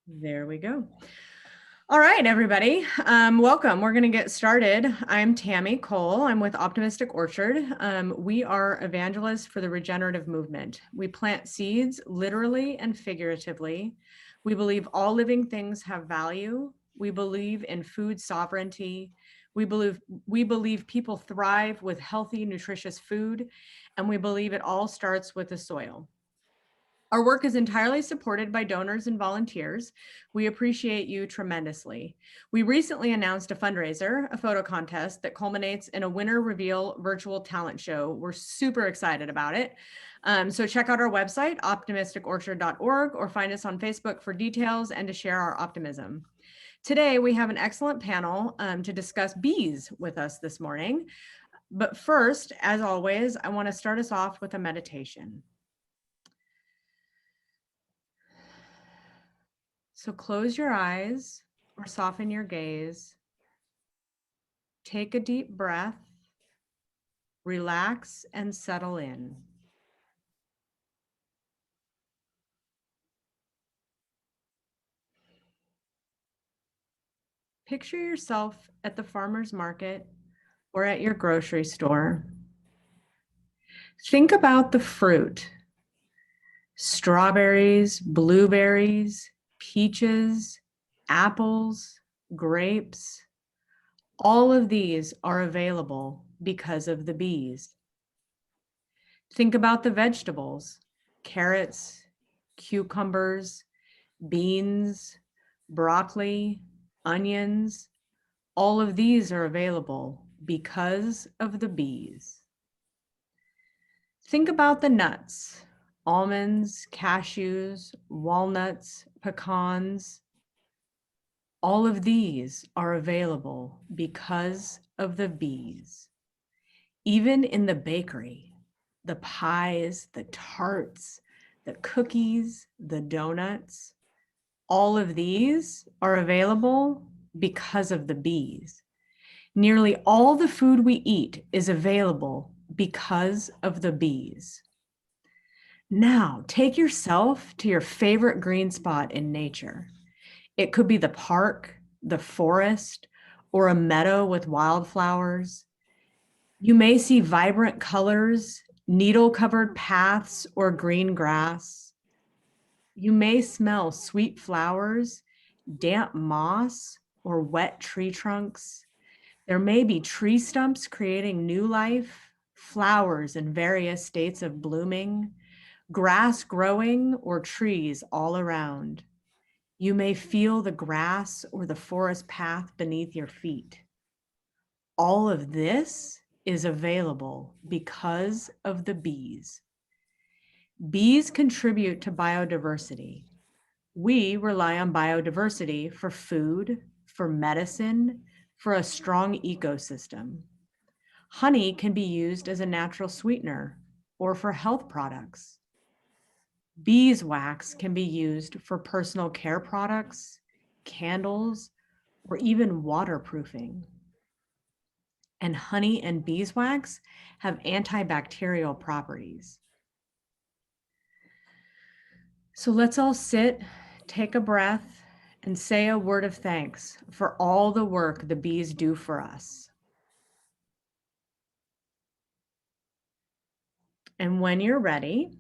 There we go. All right, everybody. Welcome. We're going to get started. I'm Tammy Cole. I'm with Optimistic Orchard. We are evangelists for the regenerative movement. We plant seeds literally and figuratively. We believe all living things have value. We believe in food sovereignty. We believe people thrive with healthy, nutritious food, and we believe it all starts with the soil. Our work is entirely supported by donors and volunteers. We appreciate you tremendously. We recently announced a fundraiser, a photo contest that culminates in a winner reveal virtual talent show. We're super excited about it. So check out our website, optimisticorchard.org, or find us on Facebook for details and to share our optimism. Today, we have an excellent panel to discuss bees with us this morning. But first, as always, I want to start us off with a meditation. So close your eyes or soften your gaze. Take a deep breath, relax and settle in. Picture yourself at the farmer's market or at your grocery store. Think about the fruit: strawberries, blueberries, peaches, apples, grapes. All of these are available because of the bees. Think about the vegetables: carrots, cucumbers, beans, broccoli, onions. All of these are available because of the bees. Think about the nuts: almonds, cashews, walnuts, pecans. All of these are available because of the bees. Even in the bakery, the pies, the tarts, the cookies, the donuts, all of these are available because of the bees. Nearly all the food we eat is available because of the bees. Now, take yourself to your favorite green spot in nature. It could be the park, the forest, or a meadow with wildflowers. You may see vibrant colors, needle-covered paths, or green grass. You may smell sweet flowers, damp moss, or wet tree trunks. There may be tree stumps creating new life, flowers in various states of blooming, grass growing, or trees all around. You may feel the grass or the forest path beneath your feet. All of this is available because of the bees. Bees contribute to biodiversity. We rely on biodiversity for food, for medicine, for a strong ecosystem. Honey can be used as a natural sweetener or for health products. Beeswax can be used for personal care products, candles, or even waterproofing. And honey and beeswax have antibacterial properties. So let's all sit, take a breath, and say a word of thanks for all the work the bees do for us. And when you're ready,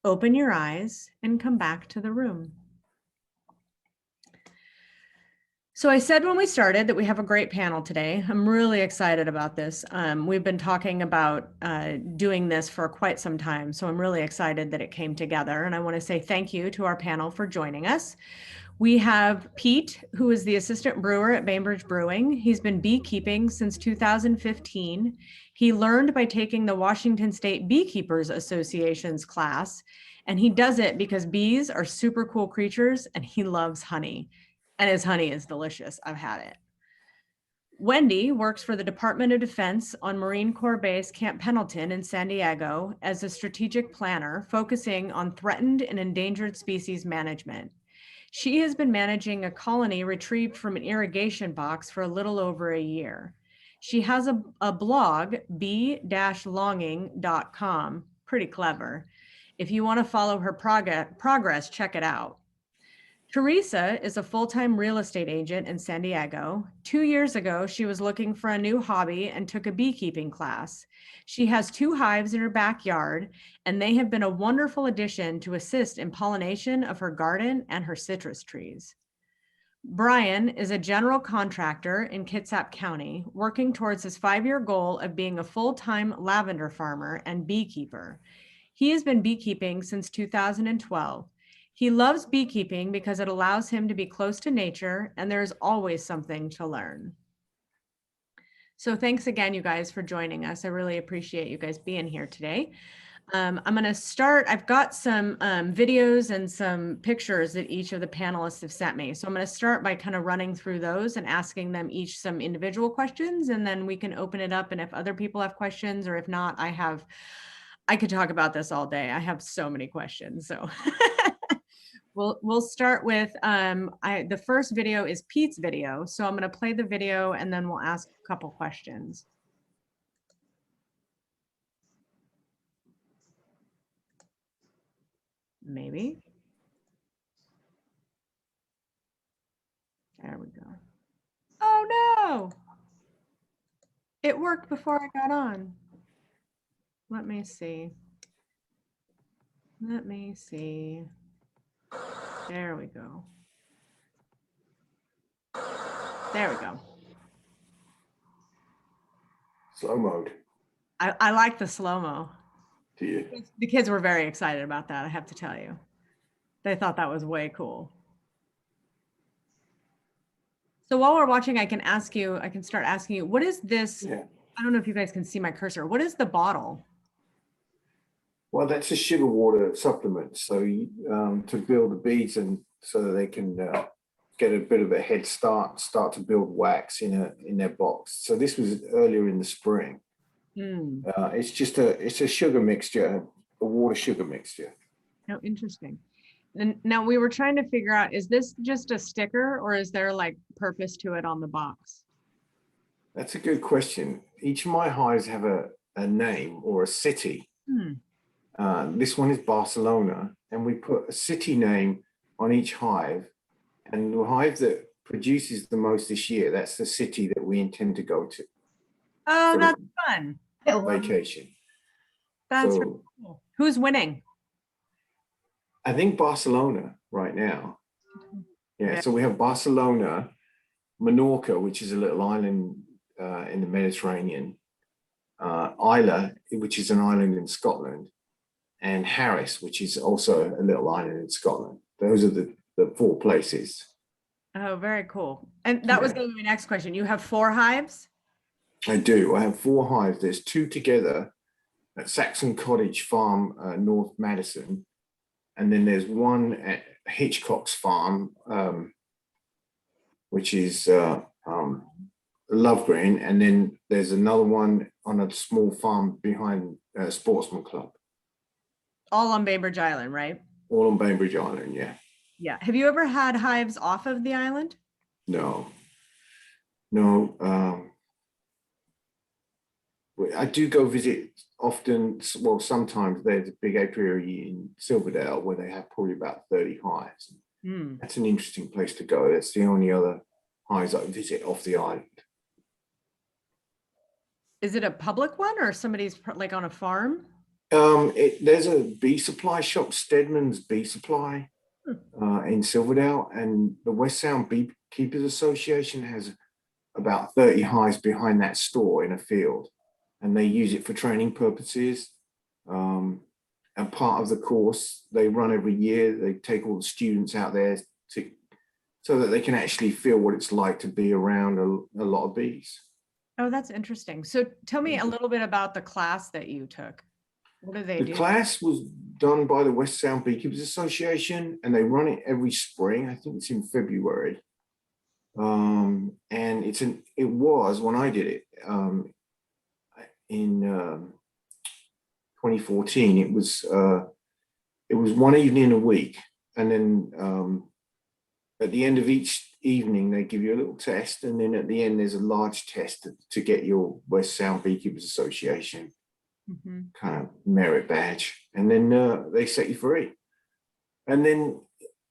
open your eyes and come back to the room. So I said when we started that we have a great panel today. I'm really excited about this. We've been talking about doing this for quite some time, so I'm really excited that it came together. And I want to say thank you to our panel for joining us. We have Pete, who is the assistant brewer at Bainbridge Brewing. He's been beekeeping since 2015. He learned by taking the Washington State Beekeepers Association's class, and he does it because bees are super cool creatures and he loves honey. And his honey is delicious. I've had it. Wendy works for the Department of Defense on Marine Corps Base Camp Pendleton in San Diego as a strategic planner, focusing on threatened and endangered species management. She has been managing a colony retrieved from an irrigation box for a little over a year. She has a blog, bee-longing.com, pretty clever. If you want to follow her progress, check it out. Theresa is a full-time real estate agent in San Diego. 2 years ago, she was looking for a new hobby and took a beekeeping class. She has 2 hives in her backyard, and they have been a wonderful addition to assist in pollination of her garden and her citrus trees. Bryan is a general contractor in Kitsap County, working towards his 5-year goal of being a full-time lavender farmer and beekeeper. He has been beekeeping since 2012. He loves beekeeping because it allows him to be close to nature, and there's always something to learn. So thanks again, you guys, for joining us. I really appreciate you guys being here today. I'm going to start. I've got some videos and some pictures that each of the panelists have sent me. So I'm going to start by kind of running through those and asking them each some individual questions, and then we can open it up. And if other people have questions, or if not, I could talk about this all day. I have so many questions. So we'll start with the first video is Pete's video. So I'm going to play the video and then we'll ask a couple questions. Maybe. There we go. Oh no! It worked before I got on. Let me see. Let me see. There we go. There we go. Slow mode. I like the slow-mo. Do you? The kids were very excited about that, I have to tell you. They thought that was way cool. So while we're watching, I can start asking you, what is this? Yeah. I don't know if you guys can see my cursor. What is the bottle? Well, that's a sugar water supplement. So to build the bees and so that they can get a bit of a head start to build wax in their box. So this was earlier in the spring. It's a sugar mixture, a water sugar mixture. Oh, interesting. And now we were trying to figure out, is this just a sticker or is there like purpose to it on the box? That's a good question. Each of my hives have a name or a city. This one is Barcelona, and we put a city name on each hive. And the hive that produces the most this year, that's the city that we intend to go to. Oh, that's fun. Vacation. That's really cool. Who's winning? I think Barcelona right now. Yeah, so we have Barcelona, Menorca, which is a little island in the Mediterranean, Islay, which is an island in Scotland, and Harris, which is also a little island in Scotland. Those are the 4 places. Oh, very cool. And that was going to be my next question. You have 4 hives? I do. I have 4 hives. There's 2 together at Saxon Cottage Farm, North Madison. And then there's 1 at Hitchcock's farm, which is Love Green. And then there's another one on a small farm behind Sportsman Club. All on Bainbridge Island, right? All on Bainbridge Island, yeah. Yeah. Have you ever had hives off of the island? No. I do go visit often. Well, sometimes there's a big apiary in Silverdale where they have probably about 30 hives. That's an interesting place to go. That's the only other hives I visit off the island. Is it a public one or somebody's like on a farm? There's a bee supply shop, Stedman's Bee Supply, in Silverdale, and the West Sound Beekeepers Association has about 30 hives behind that store in a field, and they use it for training purposes. And part of the course they run every year, they take all the students out there so that they can actually feel what it's like to be around a lot of bees. Oh, that's interesting. So tell me a little bit about the class that you took. What do they do? The class was done by the West Sound Beekeepers Association, and they run it every spring. I think it's in February. And it was when I did it in 2014. It was 1 evening a week, and then at the end of each evening they give you a little test, and then at the end there's a large test to get your West Sound Beekeepers Association kind of merit badge, and then they set you free. And then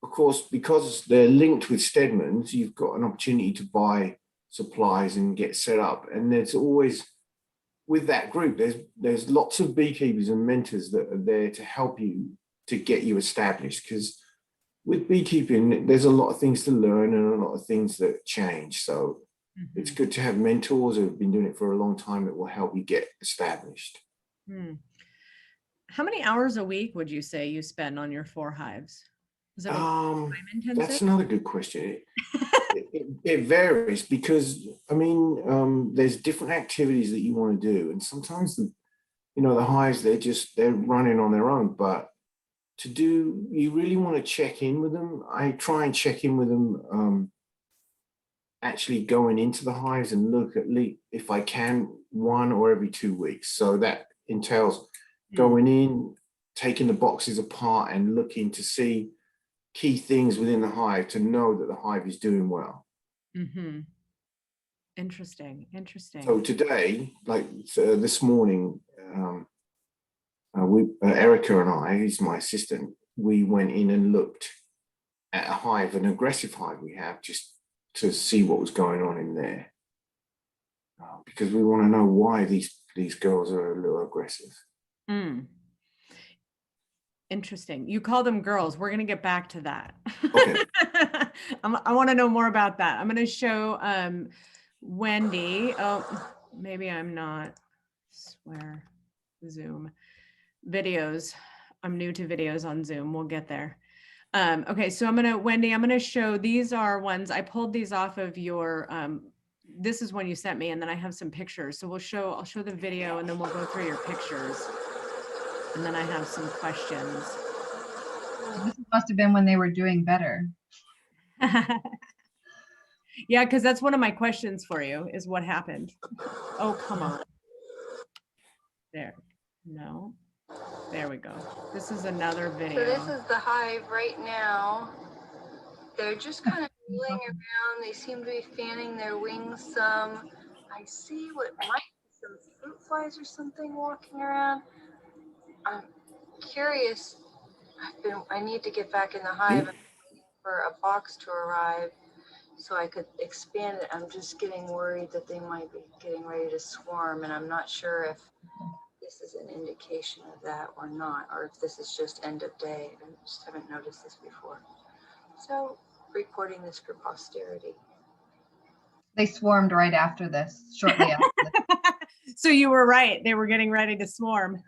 of course, because they're linked with Stedman's, you've got an opportunity to buy supplies and get set up. And there's always, with that group, there's lots of beekeepers and mentors that are there to help you to get you established. Because with beekeeping, there's a lot of things to learn and a lot of things that change. So it's good to have mentors who have been doing it for a long time that will help you get established. How many hours a week would you say you spend on your 4 hives? Is it time intensive? That's another good question. It varies because, I mean, there's different activities that you want to do. And sometimes the hives, they're running on their own, but you really want to check in with them. I try and check in with them, actually going into the hives and look at least, if I can, 1 or every 2 weeks. So that entails going in, taking the boxes apart and looking to see key things within the hive to know that the hive is doing well. Interesting. So today, this morning, Erica and I, who's my assistant, we went in and looked at a hive, an aggressive hive we have, just to see what was going on in there, because we want to know why these girls are a little aggressive. Interesting. You call them girls. We're going to get back to that. Okay. I want to know more about that. I'm going to show Wendy. Oh, maybe I'm not. Swear. Zoom. Videos. I'm new to videos on Zoom. We'll get there. Okay, so Wendy, I'm going to show, these are ones, I pulled these off of your, this is one you sent me, and then I have some pictures. So I'll show the video and then we'll go through your pictures. And then I have some questions. This must have been when they were doing better. Yeah, because that's one of my questions for you is what happened. Oh, come on. There. No. There we go. This is another video. So this is the hive right now. They're just kind of milling around. They seem to be fanning their wings some. I see what might be some fruit flies or something walking around. I'm curious. I need to get back in the hive. I'm waiting for a box to arrive so I could expand it. I'm just getting worried that they might be getting ready to swarm, and I'm not sure if this is an indication of that or not, or if this is just end of day. I just haven't noticed this before. So recording this for posterity. They swarmed right after this, shortly after this. So you were right. They were getting ready to swarm.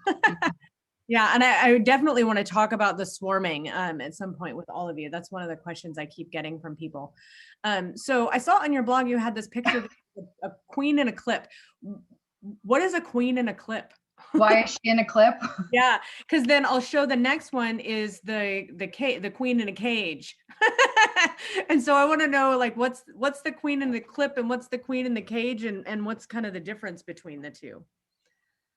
Yeah, and I definitely want to talk about the swarming at some point with all of you. That's one of the questions I keep getting from people. So I saw on your blog you had this picture of a queen in a clip. What is a queen in a clip? Why is she in a clip? Yeah, because then I'll show the next one is the queen in a cage. And so I want to know, like, what's the queen in the clip and what's the queen in the cage, and what's kind of the difference between the two?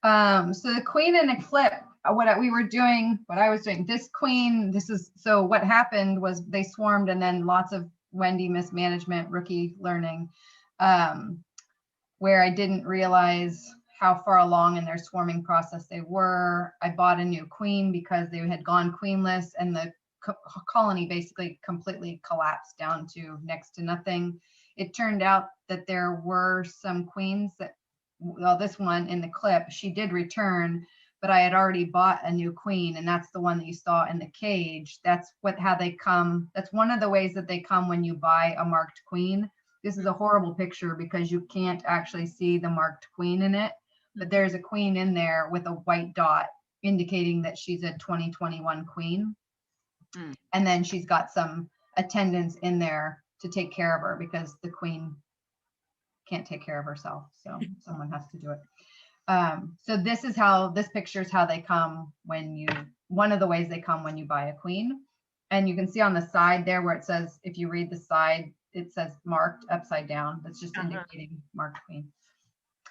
So the queen in a clip, what I was doing, so what happened was they swarmed, and then lots of Wendy mismanagement, rookie learning, where I didn't realize how far along in their swarming process they were. I bought a new queen because they had gone queenless, and the colony basically completely collapsed down to next to nothing. It turned out that there were some queens that, well, this one in the clip, she did return, but I had already bought a new queen, and that's the one that you saw in the cage. That's how they come. That's one of the ways that they come when you buy a marked queen. This is a horrible picture because you can't actually see the marked queen in it, but there's a queen in there with a white dot indicating that she's a 2021 queen. And then she's got some attendants in there to take care of her because the queen can't take care of herself. So someone has to do it. So this picture is how they come one of the ways they come when you buy a queen. And you can see on the side there where it says, if you read the side, it says marked upside down. That's just indicating marked queen.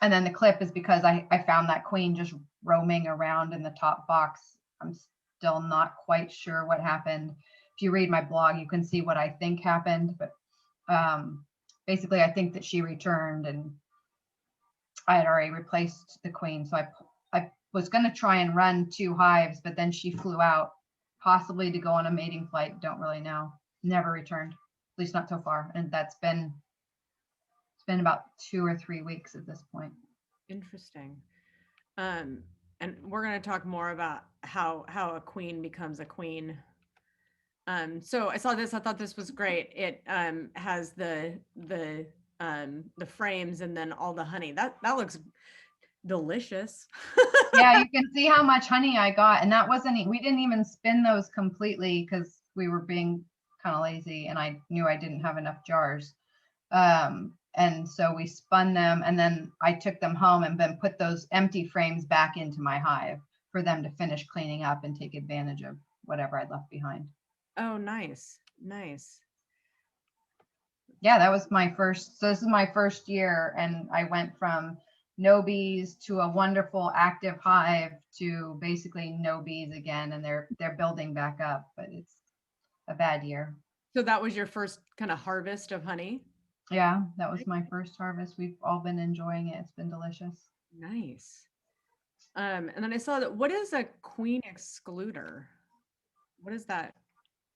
And then the clip is because I found that queen just roaming around in the top box. I'm still not quite sure what happened. If you read my blog, you can see what I think happened. But basically, I think that she returned, and I had already replaced the queen. So I was going to try and run 2 hives, but then she flew out possibly to go on a mating flight. Don't really know. Never returned, at least not so far. And it's been about 2 or 3 weeks at this point. Interesting. And we're going to talk more about how a queen becomes a queen. So I saw this. I thought this was great. It has the frames and then all the honey. That looks delicious. Yeah, you can see how much honey I got, and that wasn't. We didn't even spin those completely because we were being kind of lazy, and I knew I didn't have enough jars. And so we spun them, and then I took them home and then put those empty frames back into my hive for them to finish cleaning up and take advantage of whatever I'd left behind. Oh, nice. Nice. Yeah, that was my first. So this is my first year, and I went from no bees to a wonderful active hive to basically no bees again, and they're building back up, but it's a bad year. So that was your first kind of harvest of honey? Yeah, that was my first harvest. We've all been enjoying it. It's been delicious. Nice. And then I saw that, what is a queen excluder? What is that?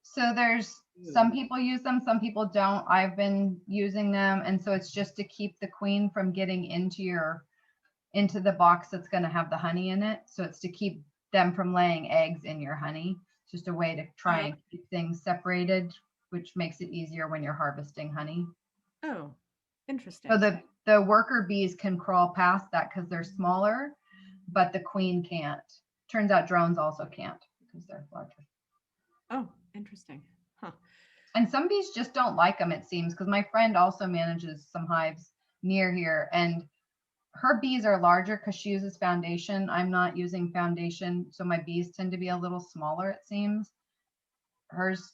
So there's some people use them, some people don't. I've been using them, and so it's just to keep the queen from getting into the box that's going to have the honey in it. So it's to keep them from laying eggs in your honey. It's just a way to try and keep things separated, which makes it easier when you're harvesting honey. Oh, interesting. So the worker bees can crawl past that because they're smaller, but the queen can't. Turns out drones also can't because they're larger. Oh, interesting. Huh. And some bees just don't like them, it seems, because my friend also manages some hives near here, and her bees are larger because she uses foundation. I'm not using foundation, so my bees tend to be a little smaller, it seems. Hers,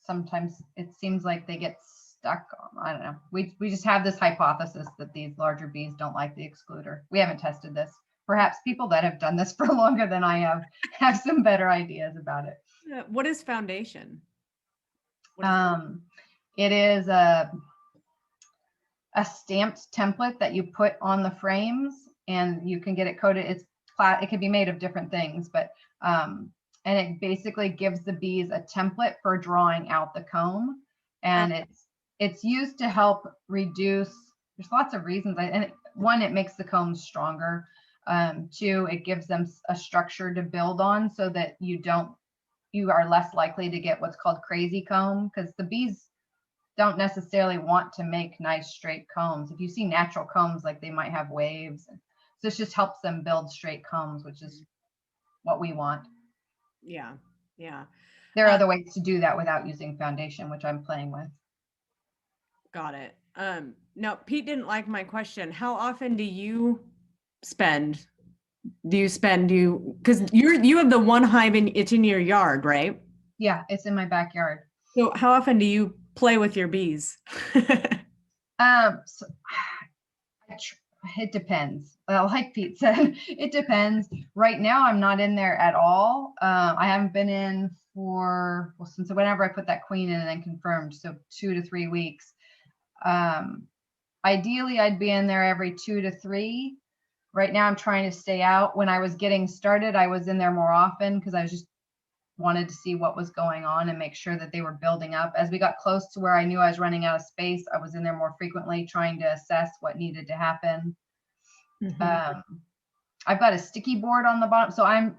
sometimes it seems like they get stuck. I don't know. We just have this hypothesis that these larger bees don't like the excluder. We haven't tested this. Perhaps people that have done this for longer than I have some better ideas about it. What is foundation? It is a stamped template that you put on the frames, and you can get it coated. It can be made of different things, but and it basically gives the bees a template for drawing out the comb, and it's used to help reduce. There's lots of reasons. One, it makes the combs stronger. Two, it gives them a structure to build on so that you are less likely to get what's called crazy comb, because the bees don't necessarily want to make nice straight combs. If you see natural combs, like they might have waves. So this just helps them build straight combs, which is what we want. Yeah. Yeah. There are other ways to do that without using foundation, which I'm playing with. Got it. No, Pete didn't like my question. How often do you spend? Because you have the one hive it's in your yard, right? Yeah, it's in my backyard. So how often do you play with your bees? So it depends. Well, like Pete said, it depends. Right now, I'm not in there at all. I haven't been in since whenever I put that queen in and then confirmed, so 2 to 3 weeks. Ideally, I'd be in there every 2 to 3. Right now, I'm trying to stay out. When I was getting started, I was in there more often because I just wanted to see what was going on and make sure that they were building up. As we got close to where I knew I was running out of space, I was in there more frequently trying to assess what needed to happen. Mm-hmm. I've got a sticky board on the bottom, so I'm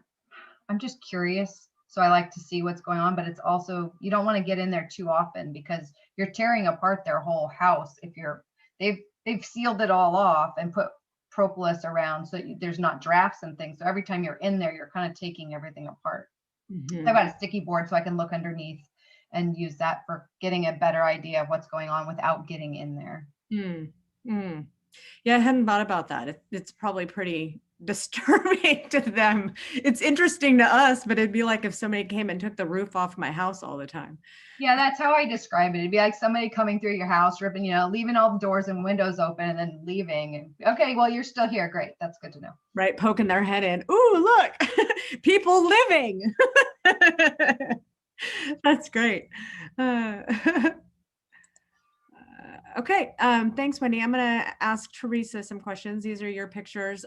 just curious. So I like to see what's going on, but it's also, you don't want to get in there too often because you're tearing apart their whole house. If they've sealed it all off and put propolis around so there's not drafts and things. So every time you're in there, you're kind of taking everything apart. Mm-hmm. I've got a sticky board so I can look underneath and use that for getting a better idea of what's going on without getting in there. Yeah, I hadn't thought about that. It's probably pretty disturbing to them. It's interesting to us, but it'd be like if somebody came and took the roof off my house all the time. Yeah, that's how I describe it. It'd be like somebody coming through your house, ripping, leaving all the doors and windows open and then leaving. And okay, well, you're still here. Great. That's good to know. Right. Poking their head in. Ooh, look, people living. That's great. Okay. Thanks, Wendy. I'm going to ask Theresa some questions. These are your pictures.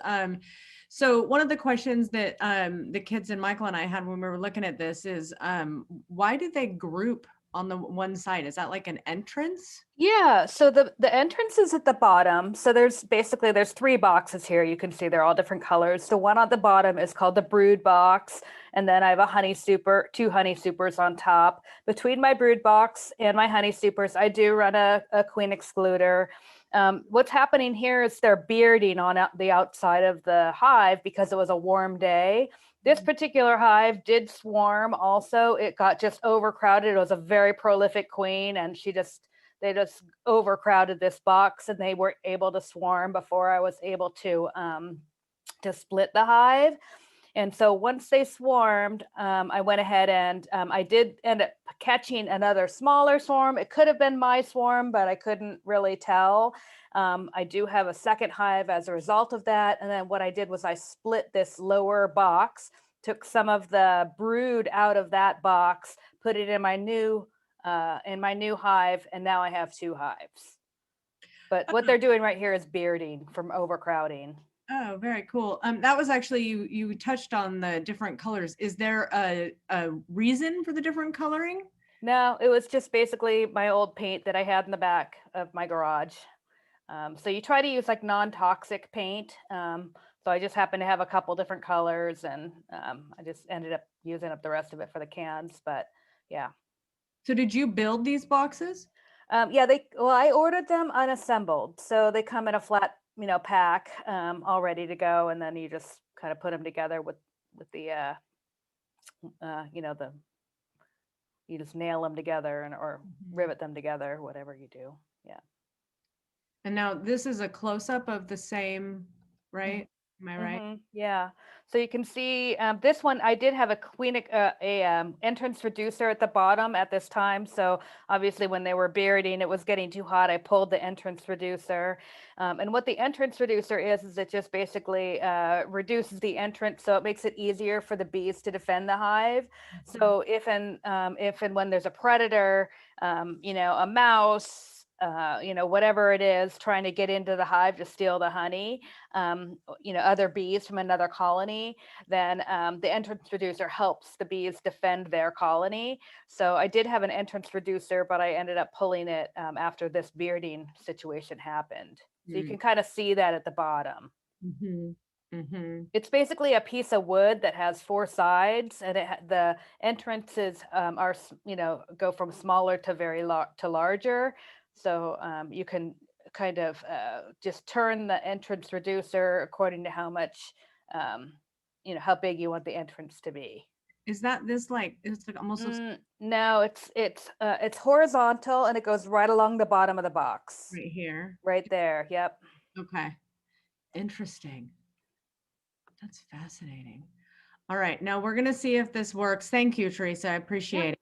So one of the questions that the kids and Michael and I had when we were looking at this is why do they group on the one side? Is that like an entrance? Yeah, so the entrance is at the bottom. So there's 3 boxes here. You can see they're all different colors. The one on the bottom is called the brood box, and then I have two honey supers on top. Between my brood box and my honey supers, I do run a queen excluder. What's happening here is they're bearding on the outside of the hive because it was a warm day. This particular hive did swarm also. It got just overcrowded. It was a very prolific queen, and they just overcrowded this box, and they were able to swarm before I was able to split the hive. And so once they swarmed, I went ahead and I did end up catching another smaller swarm. It could have been my swarm, but I couldn't really tell. I do have a second hive as a result of that. And then what I did was I split this lower box, took some of the brood out of that box, put it in my new hive, and now I have 2 hives. But what they're doing right here is bearding from overcrowding. Oh, very cool. That was actually, you touched on the different colors. Is there a reason for the different coloring? No, it was just basically my old paint that I had in the back of my garage. So you try to use like non-toxic paint. So I just happened to have a couple different colors, and I just ended up using up the rest of it for the cans. But yeah. So did you build these boxes? Yeah, I ordered them unassembled. So they come in a flat, pack, all ready to go. And then you just kind of put them together with the, you just nail them together or rivet them together, whatever you do. Yeah. And now this is a close-up of the same, right? Am I right? Yeah. So you can see this one, I did have a entrance reducer at the bottom at this time. So obviously when they were bearding, it was getting too hot. I pulled the entrance reducer. And what the entrance reducer is it just basically reduces the entrance. So it makes it easier for the bees to defend the hive. So if and when there's a predator, a mouse, whatever it is trying to get into the hive to steal the honey, other bees from another colony, then the entrance reducer helps the bees defend their colony. So I did have an entrance reducer, but I ended up pulling it after this bearding situation happened. So you can kind of see that at the bottom. It's basically a piece of wood that has 4 sides, and the entrances are, go from smaller to to larger. So you can kind of just turn the entrance reducer according to how much, how big you want the entrance to be. Is that this like, it's like almost looks No, it's horizontal, and it goes right along the bottom of the box. right here? Right there. Yep. Okay. Interesting. That's fascinating. All right, now we're going to see if this works. Thank you, Theresa. I appreciate it.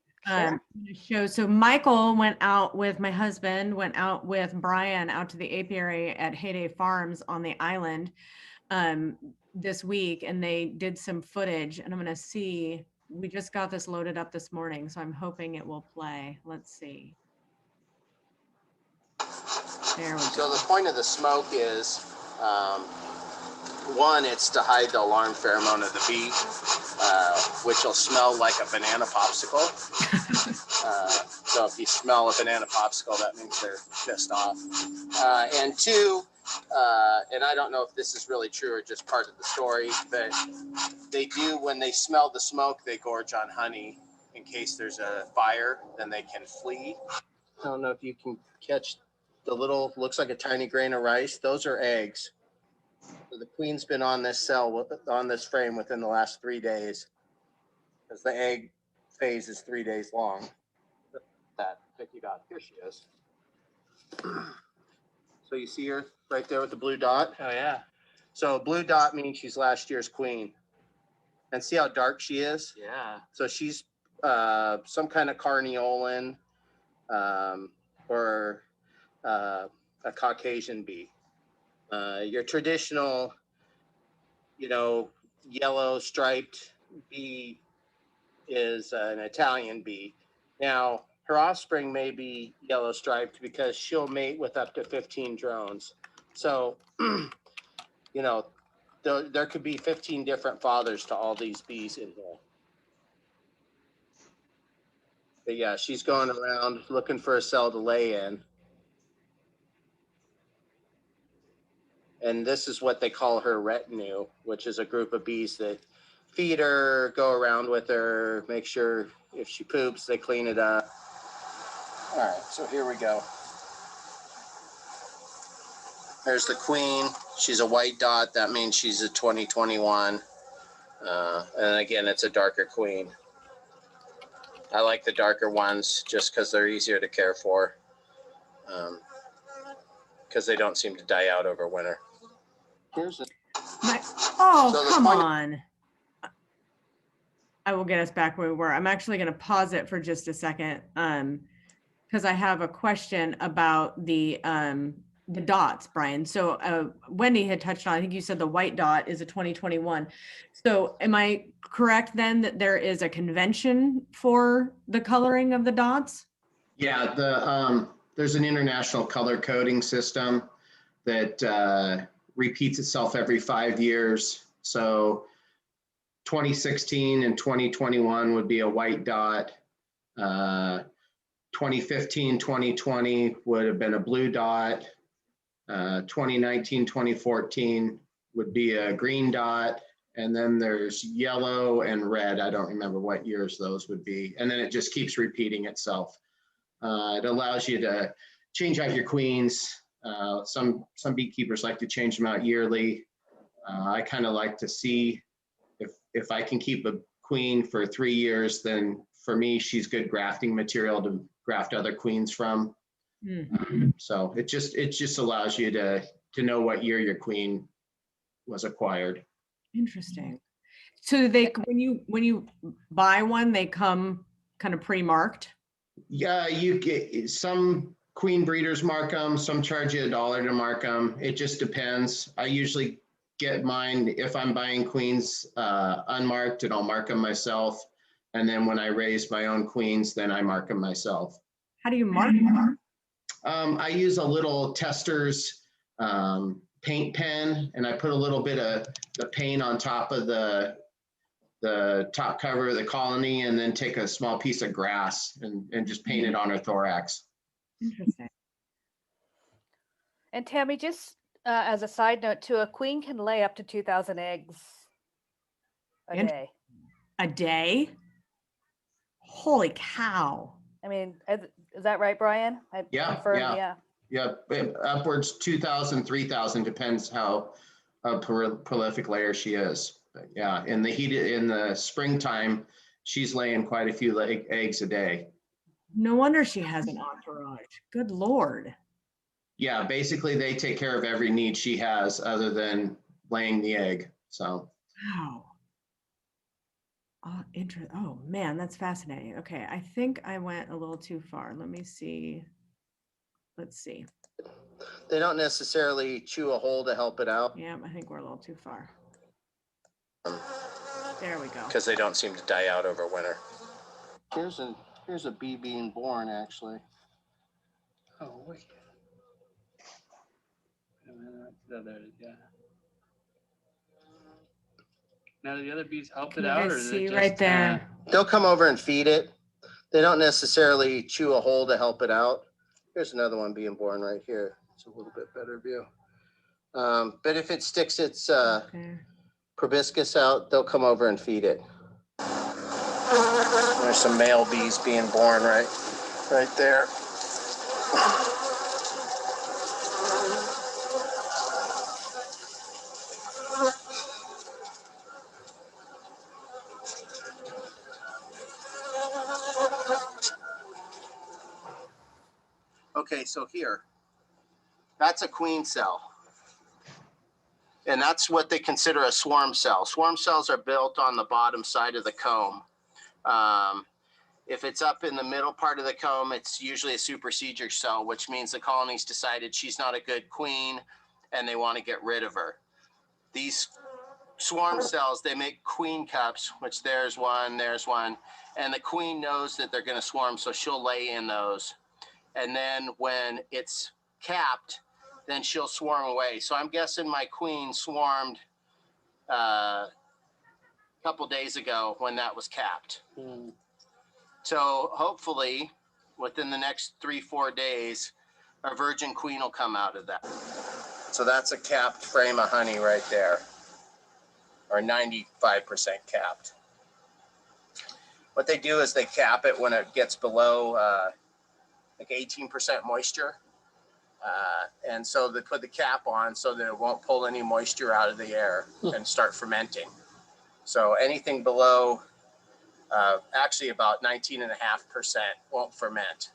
So Michael went out with my husband, went out with Bryan out to the apiary at Heyday Farms on the island this week, and they did some footage, and I'm going to see. We just got this loaded up this morning, so I'm hoping it will play. Let's see. There we go. So the point of the smoke is, one, it's to hide the alarm pheromone of the bee, which will smell like a banana popsicle. So if you smell a banana popsicle, that means they're pissed off. And 2, and I don't know if this is really true or just part of the story, but they do, when they smell the smoke, they gorge on honey in case there's a fire, then they can flee. I don't know if you can catch the little, looks like a tiny grain of rice. Those are eggs. So the queen's been on this cell, on this frame within the last 3 days, because the egg phase is 3 days long. That picky dot, here she is. So you see her right there with the blue dot? Oh yeah. So blue dot means she's last year's queen. And see how dark she is? Yeah. So she's some kind of carniolan or a Caucasian bee. Your traditional, yellow striped bee is an Italian bee. Now, her offspring may be yellow striped because she'll mate with up to 15 drones. So, there could be 15 different fathers to all these bees in here. But yeah, she's going around looking for a cell to lay in. And this is what they call her retinue, which is a group of bees that feed her, go around with her, make sure if she poops, they clean it up. All right, so here we go. There's the queen. She's a white dot. That means she's a 2021. And again, it's a darker queen. I like the darker ones just because they're easier to care for. Because they don't seem to die out over winter. Here's a Oh, So the come point- on. I will get us back where we were. I'm actually going to pause it for just a second because I have a question about the dots, Brian. So Wendy had touched on, I think you said the white dot is a 2021. So am I correct then that there is a convention for the coloring of the dots? Yeah, there's an international color coding system that repeats itself every 5 years. So 2016 and 2021 would be a white dot. 2015, 2020 would have been a blue dot. 2019, 2014 would be a green dot. And then there's yellow and red. I don't remember what years those would be. And then it just keeps repeating itself. It allows you to change out your queens. Some beekeepers like to change them out yearly. I kind of like to see if I can keep a queen for 3 years, then for me, she's good grafting material to graft other queens from. So it just allows you to know what year your queen was acquired. Interesting. So when you buy one, they come kind of pre-marked? Yeah, you get some queen breeders mark them, some charge you $1 to mark them. It just depends. I usually get mine, if I'm buying queens unmarked, and I'll mark them myself. And then when I raise my own queens, then I mark them myself. How do you mark them? I use a little tester's paint pen, and I put a little bit of the paint on top of the top cover of the colony, and then take a small piece of grass and just paint it on her thorax. Interesting. And Tammy, just as a side note too, a queen can lay up to 2,000 eggs a day. A day? Holy cow. I mean, is that right, Brian? I Yeah, confirm, yeah. Yeah, upwards 2,000, 3,000, depends how prolific layer she is. But yeah, in the springtime, she's laying quite a few eggs a day. No wonder she has an entourage. Good Lord. Yeah, basically they take care of every need she has other than laying the egg. So. Wow. Oh man, that's fascinating. Okay, I think I went a little too far. Let me see. Let's see. They don't necessarily chew a hole to help it out. Yeah, I think we're a little too far. There we go. Because they don't seem to die out over winter. Here's a bee being born, actually. Oh, wait. Wait a minute. There it is, yeah. Now, do the other bees help Can it you out, guys or is see it just right there? They'll come over and feed it. They don't necessarily chew a hole to help it out. Here's another one being born right here. It's a little bit better view. But if it sticks its Okay. proboscis out, they'll come over and feed it. There's some male bees being born right there. Okay, so here, that's a queen cell. And that's what they consider a swarm cell. Swarm cells are built on the bottom side of the comb. If it's up in the middle part of the comb, it's usually a supersedure cell, which means the colony's decided she's not a good queen and they want to get rid of her. These swarm cells, they make queen cups, which there's one, and the queen knows that they're going to swarm, so she'll lay in those. And then when it's capped, then she'll swarm away. So I'm guessing my queen swarmed a couple days ago when that was capped. Mm. So hopefully within the next 3-4 days, a virgin queen will come out of that. So that's a capped frame of honey right there, or 95% capped. What they do is they cap it when it gets below like 18% moisture. And so they put the cap on so that it won't pull any moisture out of the air and start fermenting. So anything below, actually about 19.5% won't ferment.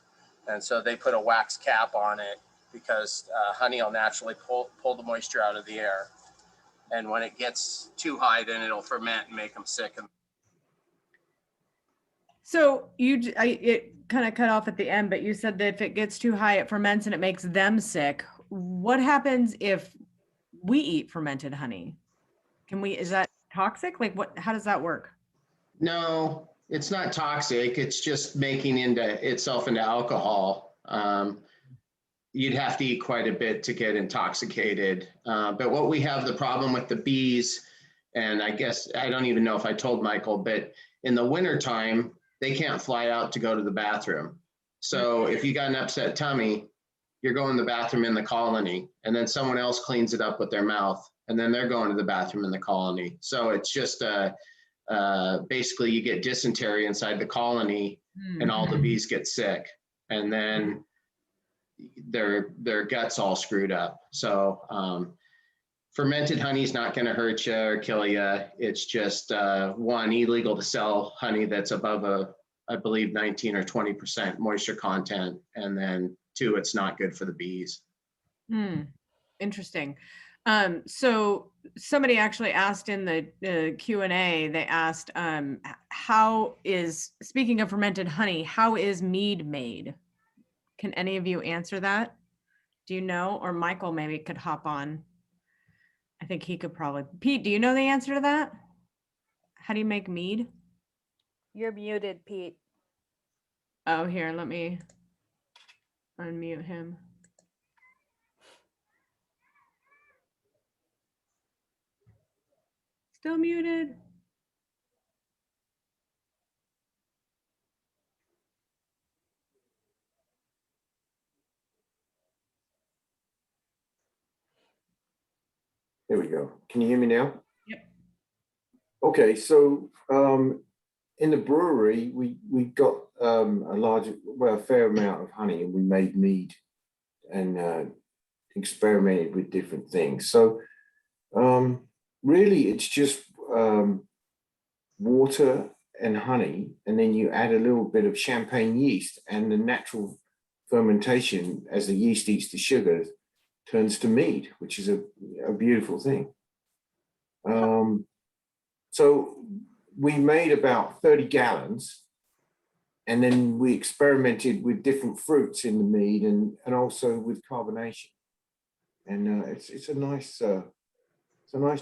And so they put a wax cap on it because honey will naturally pull the moisture out of the air. And when it gets too high, then it'll ferment and make them sick. So it kind of cut off at the end, but you said that if it gets too high, it ferments and it makes them sick. What happens if we eat fermented honey? Is that toxic? Like how does that work? No, it's not toxic. It's just making itself into alcohol. You'd have to eat quite a bit to get intoxicated. But what we have the problem with the bees, and I guess, I don't even know if I told Michael, but in the wintertime, they can't fly out to go to the bathroom. So if you got an upset tummy, you're going to the bathroom in the colony, and then someone else cleans it up with their mouth, and then they're going to the bathroom in the colony. So it's just basically you get dysentery inside the colony and all the bees get sick, and then their guts all screwed up. So fermented honey is not going to hurt you or kill you. It's just one, illegal to sell honey that's above I believe 19 or 20% moisture content, and then two, it's not good for the bees. Interesting. So somebody actually asked in the Q&A, they asked, speaking of fermented honey, how is mead made? Can any of you answer that? Do you know? Or Michael maybe could hop on. I think he could probably. Pete, do you know the answer to that? How do you make mead? You're muted, Pete. Oh, here, let me unmute him. Still muted. There we go. Can you hear me now? Yep. Okay, so in the brewery, we got a fair amount of honey, and we made mead and experimented with different things. So really, it's just water and honey, and then you add a little bit of champagne yeast, and the natural fermentation as the yeast eats the sugar turns to mead, which is a beautiful thing. So we made about 30 gallons, and then we experimented with different fruits in the mead and also with carbonation. And it's a nice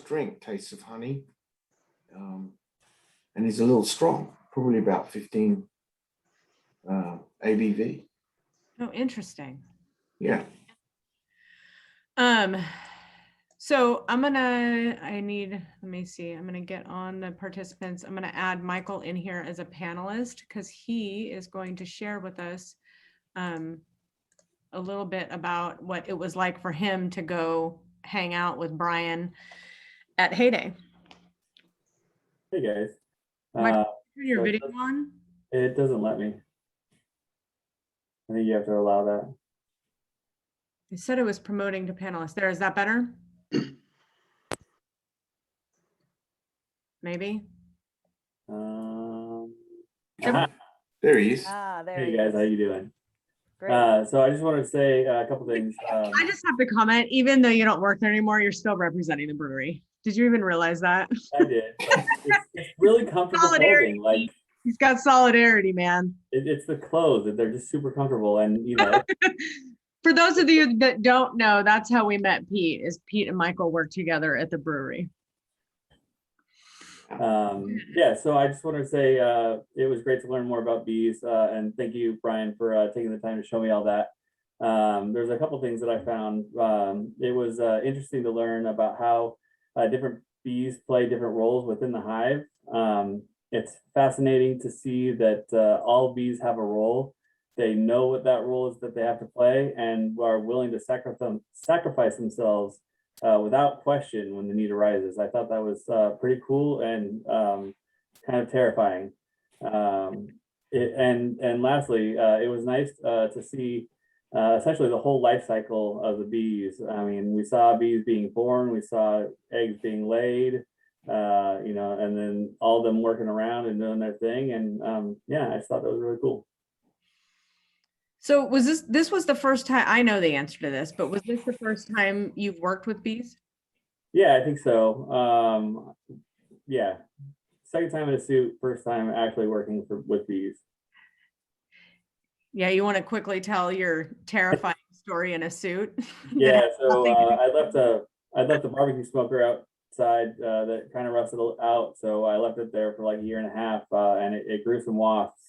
drink, tastes of honey, and it's a little strong, probably about 15 ABV. Oh, interesting. Yeah. So let me see, I'm gonna get on the participants. I'm gonna add Michael in here as a panelist because he is going to share with us a little bit about what it was like for him to go hang out with Bryan at Heyday. Hey guys. Michael, turn your so video on. It doesn't let me. I think you have to allow that. They said it was promoting to panelists. There, is that better? Maybe. Aha. There he is. There Hey he guys, is. how you doing? Great. So I just wanted to say a couple things. I just have to comment, even though you don't work there anymore, you're still representing the brewery. Did you even realize that? I did. It's really comfortable clothing. Like He's got solidarity, man. it's the clothes. They're just super comfortable, and you know. For those of you that don't know, that's how we met Pete, is Pete and Michael worked together at the brewery. Yeah, so I just wanted to say it was great to learn more about bees, and thank you, Bryan, for taking the time to show me all that. There's a couple things that I found. It was interesting to learn about how different bees play different roles within the hive. It's fascinating to see that all bees have a role. They know what that role is that they have to play and are willing to sacrifice themselves without question when the need arises. I thought that was pretty cool and kind of terrifying. And lastly, it was nice to see essentially the whole life cycle of the bees. I mean, we saw bees being born, we saw eggs being laid, and then all of them working around and doing their thing. And yeah, I just thought that was really cool. So was this was the first time, I know the answer to this, but was this the first time you've worked with bees? Yeah, I think so. Yeah, second time in a suit, first time actually working with bees. Yeah, you want to quickly tell your terrifying story in a suit? Yeah, so I left the barbecue smoker outside that kind of rusted out. So I left it there for like a year and a half, and it grew some wasps.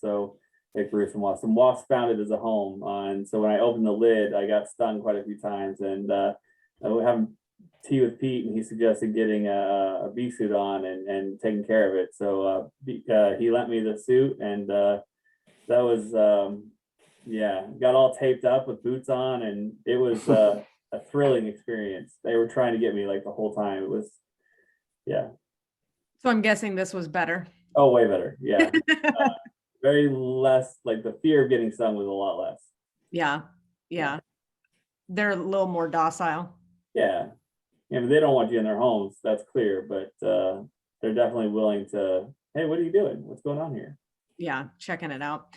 Some wasps found it as a home. And so when I opened the lid, I got stung quite a few times. And I was having tea with Pete, and he suggested getting a bee suit on and taking care of it. So he lent me the suit, and that was got all taped up with boots on, and it was a thrilling experience. They were trying to get me like the whole time. It was, yeah. So I'm guessing this was better. Oh, way better. Yeah. Very less, like the fear of getting stung was a lot less. Yeah. They're a little more docile. Yeah. I mean, they don't want you in their homes, that's clear, but they're definitely willing to, hey, what are you doing? What's going on here? Yeah, checking it out.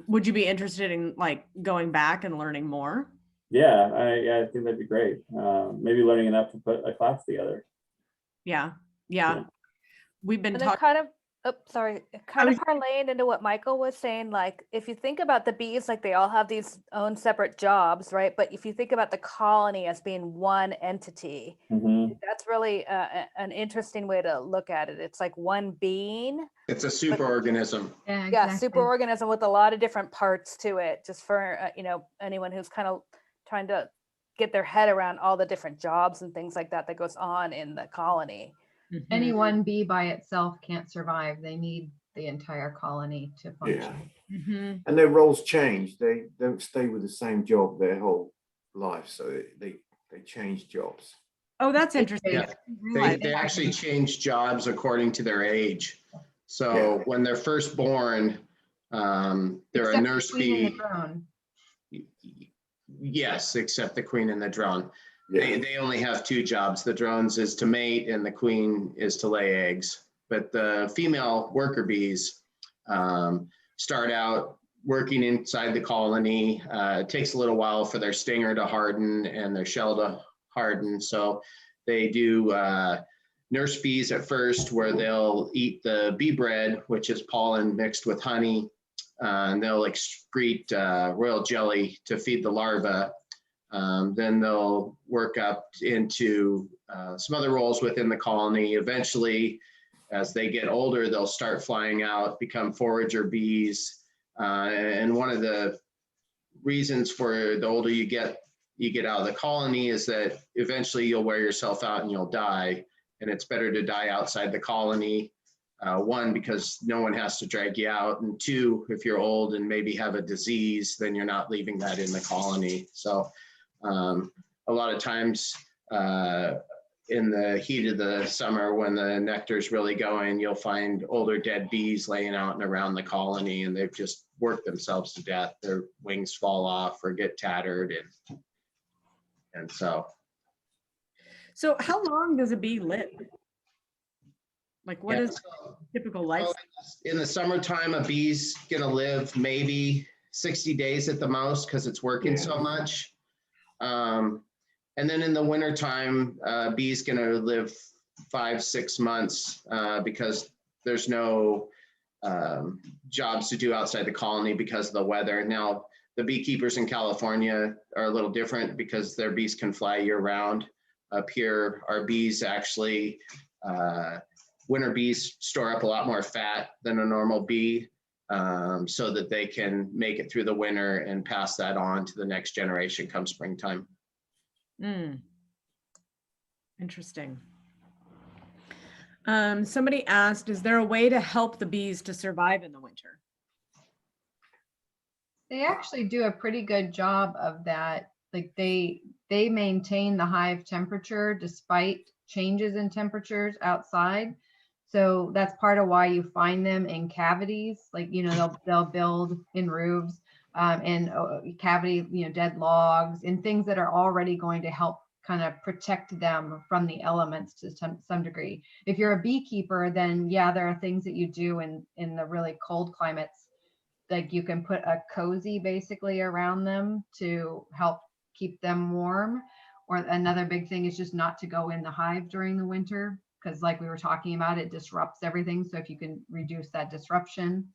Would you be interested in like going back and learning more? Yeah, I think that'd be great. Maybe learning enough to put a class together. Yeah. We've been And then talking. kind of parlaying into what Michael was saying, like if you think about the bees, like they all have these own separate jobs, right? But if you think about the colony as being one entity, that's really an interesting way to look at it. It's like one being. It's a superorganism. Yeah, exactly. Superorganism with a lot of different parts to it, just for anyone who's kind of trying to get their head around all the different jobs and things like that goes on in the colony. Any one bee by itself can't survive. They need the entire colony to function. Mm-hmm. And their roles change. They don't stay with the same job their whole life. So they change jobs. Oh, that's interesting. Yeah. They actually change jobs according to their age. So when they're first born, they're a nurse bee. Yes, except the queen and the drone. Yeah. They only have two jobs. The drones is to mate and the queen is to lay eggs. But the female worker bees start out working inside the colony. It takes a little while for their stinger to harden and their shell to harden. So they do nurse bees at first, where they'll eat the bee bread, which is pollen mixed with honey. And they'll excrete royal jelly to feed the larvae. Then they'll work up into some other roles within the colony. Eventually, as they get older, they'll start flying out, become forager bees. And one of the reasons for the older you get out of the colony is that eventually you'll wear yourself out and you'll die. And it's better to die outside the colony. One, because no one has to drag you out. And two, if you're old and maybe have a disease, then you're not leaving that in the colony. So a lot of times in the heat of the summer, when the nectar is really going, you'll find older dead bees laying out and around the colony, and they've just worked themselves to death. Their wings fall off or get tattered, and so. So how long does a bee live? Like what is typical life? In the summertime, a bee's gonna live maybe 60 days at the most because it's working so much. And then in the wintertime, bees gonna live 5-6 months because there's no jobs to do outside the colony because of the weather. Now, the beekeepers in California are a little different because their bees can fly year round. Up here, our bees actually, winter bees store up a lot more fat than a normal bee so that they can make it through the winter and pass that on to the next generation come springtime. Interesting. Somebody asked, is there a way to help the bees to survive in the winter? They actually do a pretty good job of that. Like they maintain the hive temperature despite changes in temperatures outside. So that's part of why you find them in cavities. Like, you know, they'll build in roofs and cavity, you know, dead logs and things that are already going to help kind of protect them from the elements to some degree. If you're a beekeeper, then yeah, there are things that you do in the really cold climates. Like you can put a cozy basically around them to help keep them warm. Or another big thing is just not to go in the hive during the winter, because like we were talking about, it disrupts everything. So if you can reduce that disruption.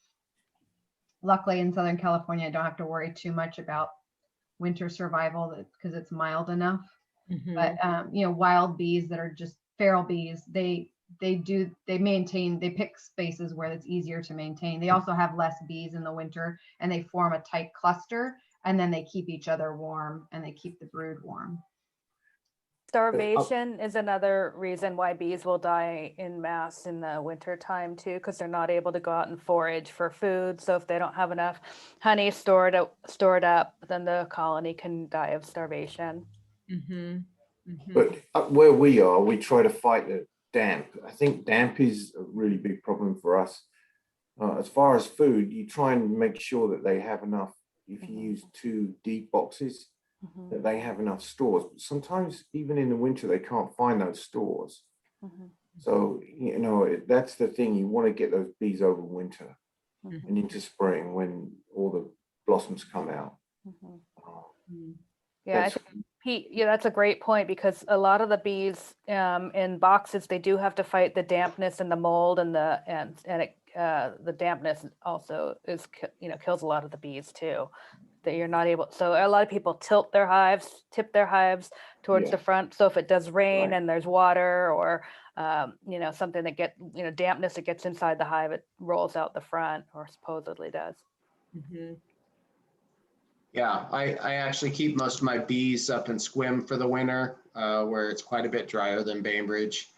Luckily in Southern California, I don't have to worry too much about winter survival because it's mild enough. But you know, wild bees that are just feral bees, they pick spaces where it's easier to maintain. They also have less bees in the winter and they form a tight cluster and then they keep each other warm and they keep the brood warm. Starvation is another reason why bees will die in mass in the winter time too, because they're not able to go out and forage for food. So if they don't have enough honey stored up, then the colony can die of starvation. But where we are, we try to fight the damp. I think damp is a really big problem for us. As far as food, you try and make sure that they have enough. If you use 2 deep boxes, that they have enough stores. But sometimes even in the winter, they can't find those stores. So, you know, that's the thing. You want to get those bees over winter and into spring when all the blossoms come out. Yeah, Pete, yeah, that's a great point, because a lot of the bees in boxes, they do have to fight the dampness and the mold and the dampness also is, you know, kills a lot of the bees too. That you're not able, so a lot of people tip their hives towards the front. So if it does rain and there's water or you know, something that dampness that gets inside the hive, it rolls out the front, or supposedly does. Yeah, I actually keep most of my bees up in Squim for the winter, where it's quite a bit drier than Bainbridge.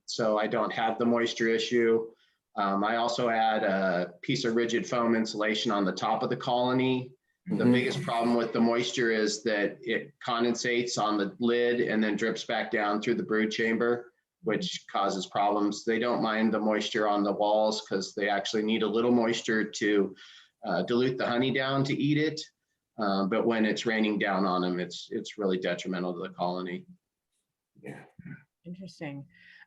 So I don't have the moisture issue. I also add a piece of rigid foam insulation on the top of the colony. The biggest problem with the moisture is that it condensates on the lid and then drips back down through the brood chamber, which causes problems. They don't mind the moisture on the walls because they actually need a little moisture to dilute the honey down to eat it. But when it's raining down on them, it's really detrimental to the colony. Yeah. Interesting.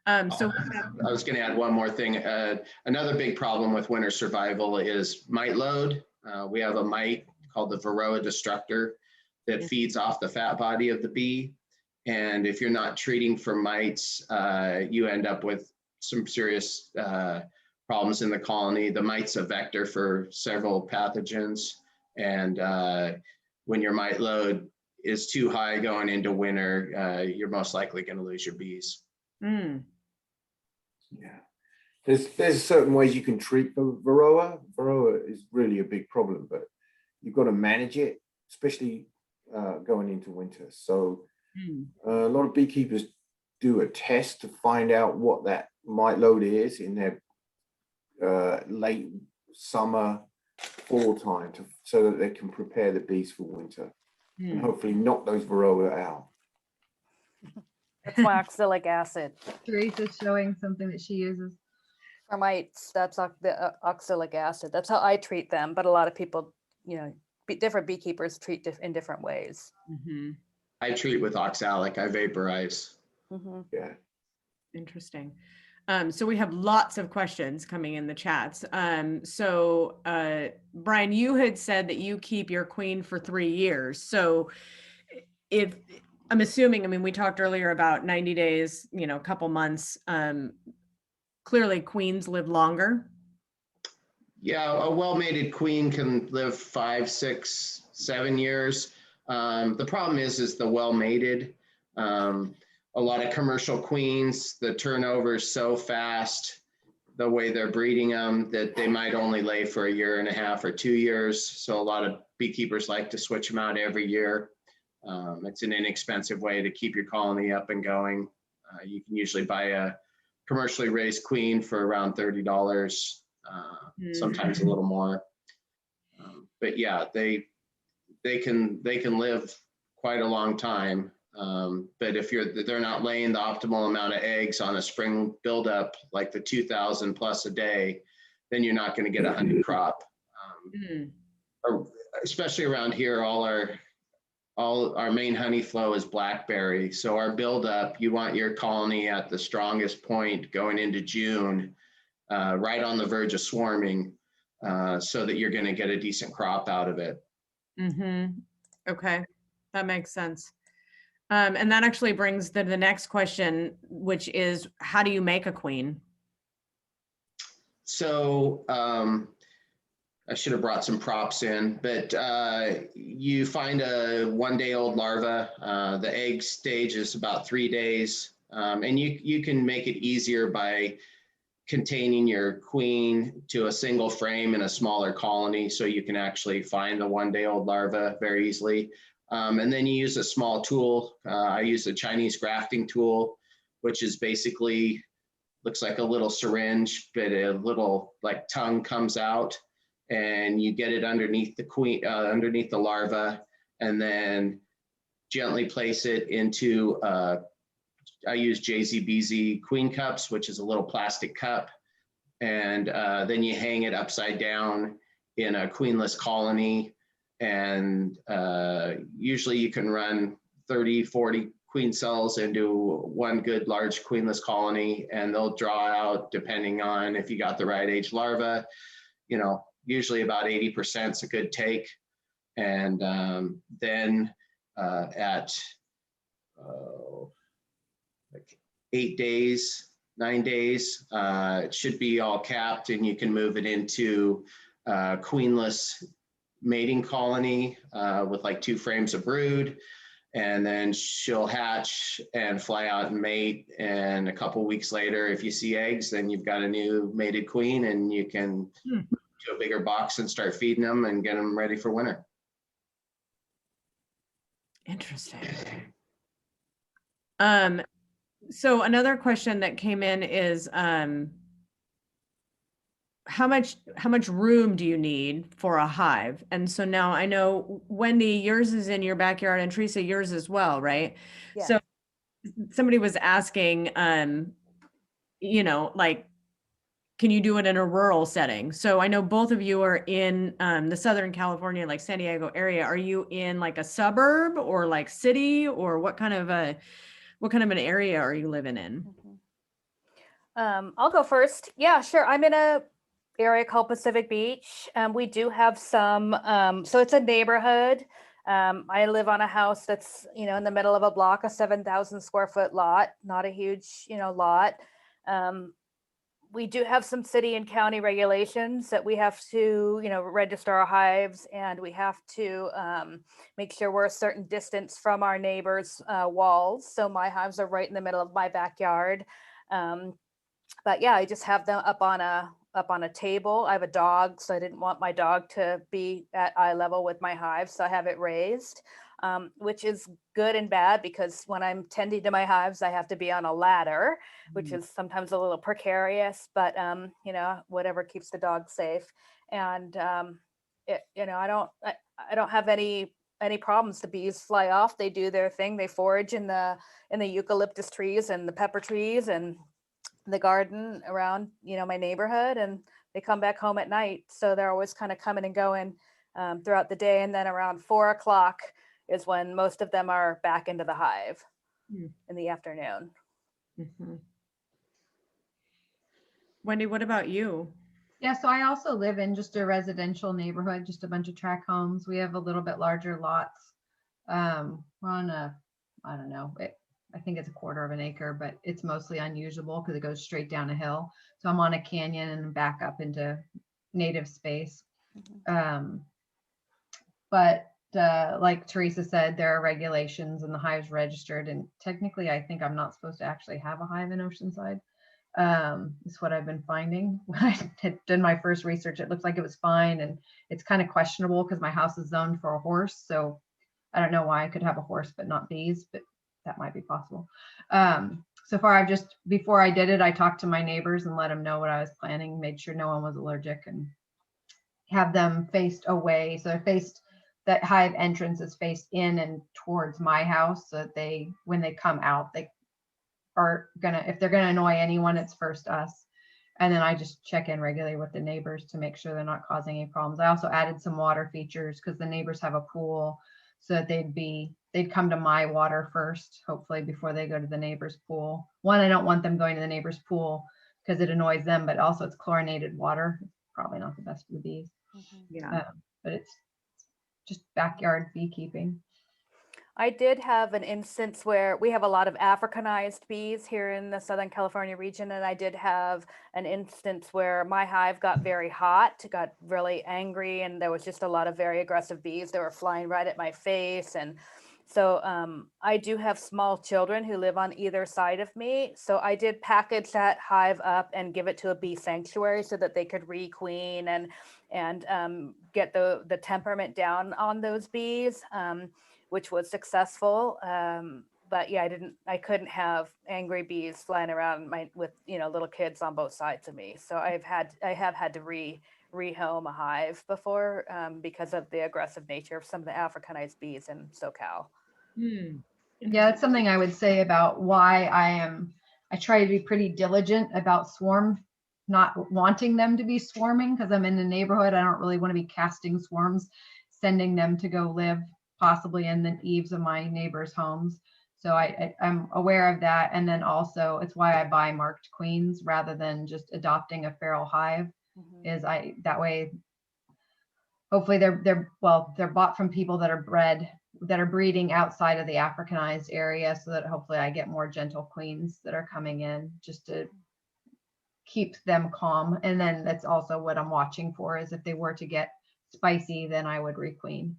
I was going to add one more thing. Another big problem with winter survival is mite load. We have a mite called the Varroa destructor that feeds off the fat body of the bee. And if you're not treating for mites, you end up with some serious problems in the colony. The mite's a vector for several pathogens. And when your mite load is too high going into winter, you're most likely going to lose your bees. Yeah, there's certain ways you can treat the Varroa. Varroa is really a big problem, but you've got to manage it, especially going into winter. So a lot of beekeepers do a test to find out what that mite load is in their late summer, fall time, so that they can prepare the bees for winter and hopefully knock those Varroa out. That's my oxalic acid. Teresa's showing something that she uses. For mites, that's the oxalic acid. That's how I treat them. But a lot of people, you know, different beekeepers treat in different ways. I treat with oxalic. I vaporize. Yeah. Interesting. So we have lots of questions coming in the chats. So Bryan, you had said that you keep your queen for 3 years. So if I'm assuming, I mean, we talked earlier about 90 days, you know, a couple months. Clearly queens live longer. Yeah, a well-mated queen can live 5, 6, 7 years. The problem is the well-mated. A lot of commercial queens, the turnover is so fast, the way they're breeding them, that they might only lay for 1.5 years or 2 years. So a lot of beekeepers like to switch them out every year. It's an inexpensive way to keep your colony up and going. You can usually buy commercially raised queen for around $30, sometimes a little more. But yeah, they can live quite a long time. But if they're not laying the optimal amount of eggs on a spring buildup, like the 2,000 plus a day, then you're not going to get a honey crop. Or especially around here, all our main honey flow is blackberry. So our buildup, you want your colony at the strongest point going into June, right on the verge of swarming, so that you're going to get a decent crop out of it. Okay, that makes sense. And that actually brings the next question, which is, how do you make a queen? So I should have brought some props in, but you find a 1-day-old larva. The egg stage is about 3 days, and you can make it easier by containing your queen to a single frame in a smaller colony, so you can actually find the 1-day-old larva very easily. And then you use a small tool. I use a Chinese grafting tool, which is basically looks like a little syringe, but a little like tongue comes out, and you get it underneath the queen, underneath the larva, and then gently place it into, I use JZBZ queen cups, which is a little plastic cup. And then you hang it upside down in a queenless colony. And usually you can run 30, 40 queen cells into one good large queenless colony, and they'll draw out, depending on if you got the right age larva, you know, usually about 80% is a good take. And then at like 8 days, 9 days, it should be all capped, and you can move it into queenless mating colony with like 2 frames of brood, and then she'll hatch and fly out and mate. And a couple weeks later, if you see eggs, then you've got a new mated queen, and you can move to a bigger box and start feeding them and get them ready for winter. Interesting. So another question that came in is, how much room do you need for a hive? And so now I know, Wendy, yours is in your backyard, and Theresa, yours as well, right? Yeah. So somebody was asking, you know, like, can you do it in a rural setting? So I know both of you are in the Southern California, like San Diego area. Are you in like a suburb or like city, or what kind of an area are you living in? I'll go first. Yeah, sure. I'm in a area called Pacific Beach. We do have some, so it's a neighborhood. I live on a house that's, you know, in the middle of a block, a 7,000 square foot lot, not a huge, you know, lot. We do have some city and county regulations that we have to, you know, register our hives, and we have to make sure we're a certain distance from our neighbors' walls. So my hives are right in the middle of my backyard. But yeah, I just have them up on a table. I have a dog, so I didn't want my dog to be at eye level with my hives, so I have it raised, which is good and bad, because when I'm tending to my hives, I have to be on a ladder, which is sometimes a little precarious, but you know, whatever keeps the dog safe. And you know, I don't have any problems. The bees fly off, they do their thing, they forage in the eucalyptus trees and the pepper trees and the garden around, you know, my neighborhood, and they come back home at night. So they're always kind of coming and going throughout the day. And then around 4 o'clock is when most of them are back into the hive in the afternoon. Wendy, what about you? Yeah, so I also live in just a residential neighborhood, just a bunch of tract homes. We have a little bit larger lots. We're on I don't know, I think it's 1/4 of an acre, but it's mostly unusable because it goes straight down a hill. So I'm on a canyon and back up into native space. But like Theresa said, there are regulations, and the hive's registered. And technically, I think I'm not supposed to actually have a hive in Oceanside. Is what I've been finding. When I had done my first research, it looked like it was fine, and it's kind of questionable because my house is zoned for a horse. So I don't know why I could have a horse but not bees, but that might be possible. so far I've just, before I did it, I talked to my neighbors and let them know what I was planning, made sure no one was allergic, and have them faced away. So they're faced, that hive entrance is faced in and towards my house, so that they, when they come out, they are gonna, if they're gonna annoy anyone, it's first us. And then I just check in regularly with the neighbors to make sure they're not causing any problems. I also added some water features because the neighbors have a pool, so that they'd come to my water first, hopefully, before they go to the neighbor's pool. One, I don't want them going to the neighbor's pool because it annoys them, but also it's chlorinated water. It's probably not the best for the bees. Yeah. But it's just backyard beekeeping. I did have an instance where we have a lot of Africanized bees here in the Southern California region, and I did have an instance where my hive got very hot, got really angry, and there was just a lot of very aggressive bees that were flying right at my face. And so I do have small children who live on either side of me. So I did package that hive up and give it to a bee sanctuary so that they could requeen and get the temperament down on those bees. Which was successful. But yeah, I couldn't have angry bees flying around with little kids on both sides of me. So I have had to rehome a hive before because of the aggressive nature of some of the Africanized bees in SoCal. Yeah, that's something I would say about why I try to be pretty diligent about swarm, not wanting them to be swarming, because I'm in the neighborhood. I don't really want to be casting swarms, sending them to go live possibly in the eaves of my neighbors' homes. So I'm aware of that. And then also it's why I buy marked queens rather than just adopting a feral hive. Is that way, hopefully they're bought from people that are breeding outside of the Africanized area, so that hopefully I get more gentle queens that are coming in just to keep them calm. And then that's also what I'm watching for, is if they were to get spicy, then I would requeen.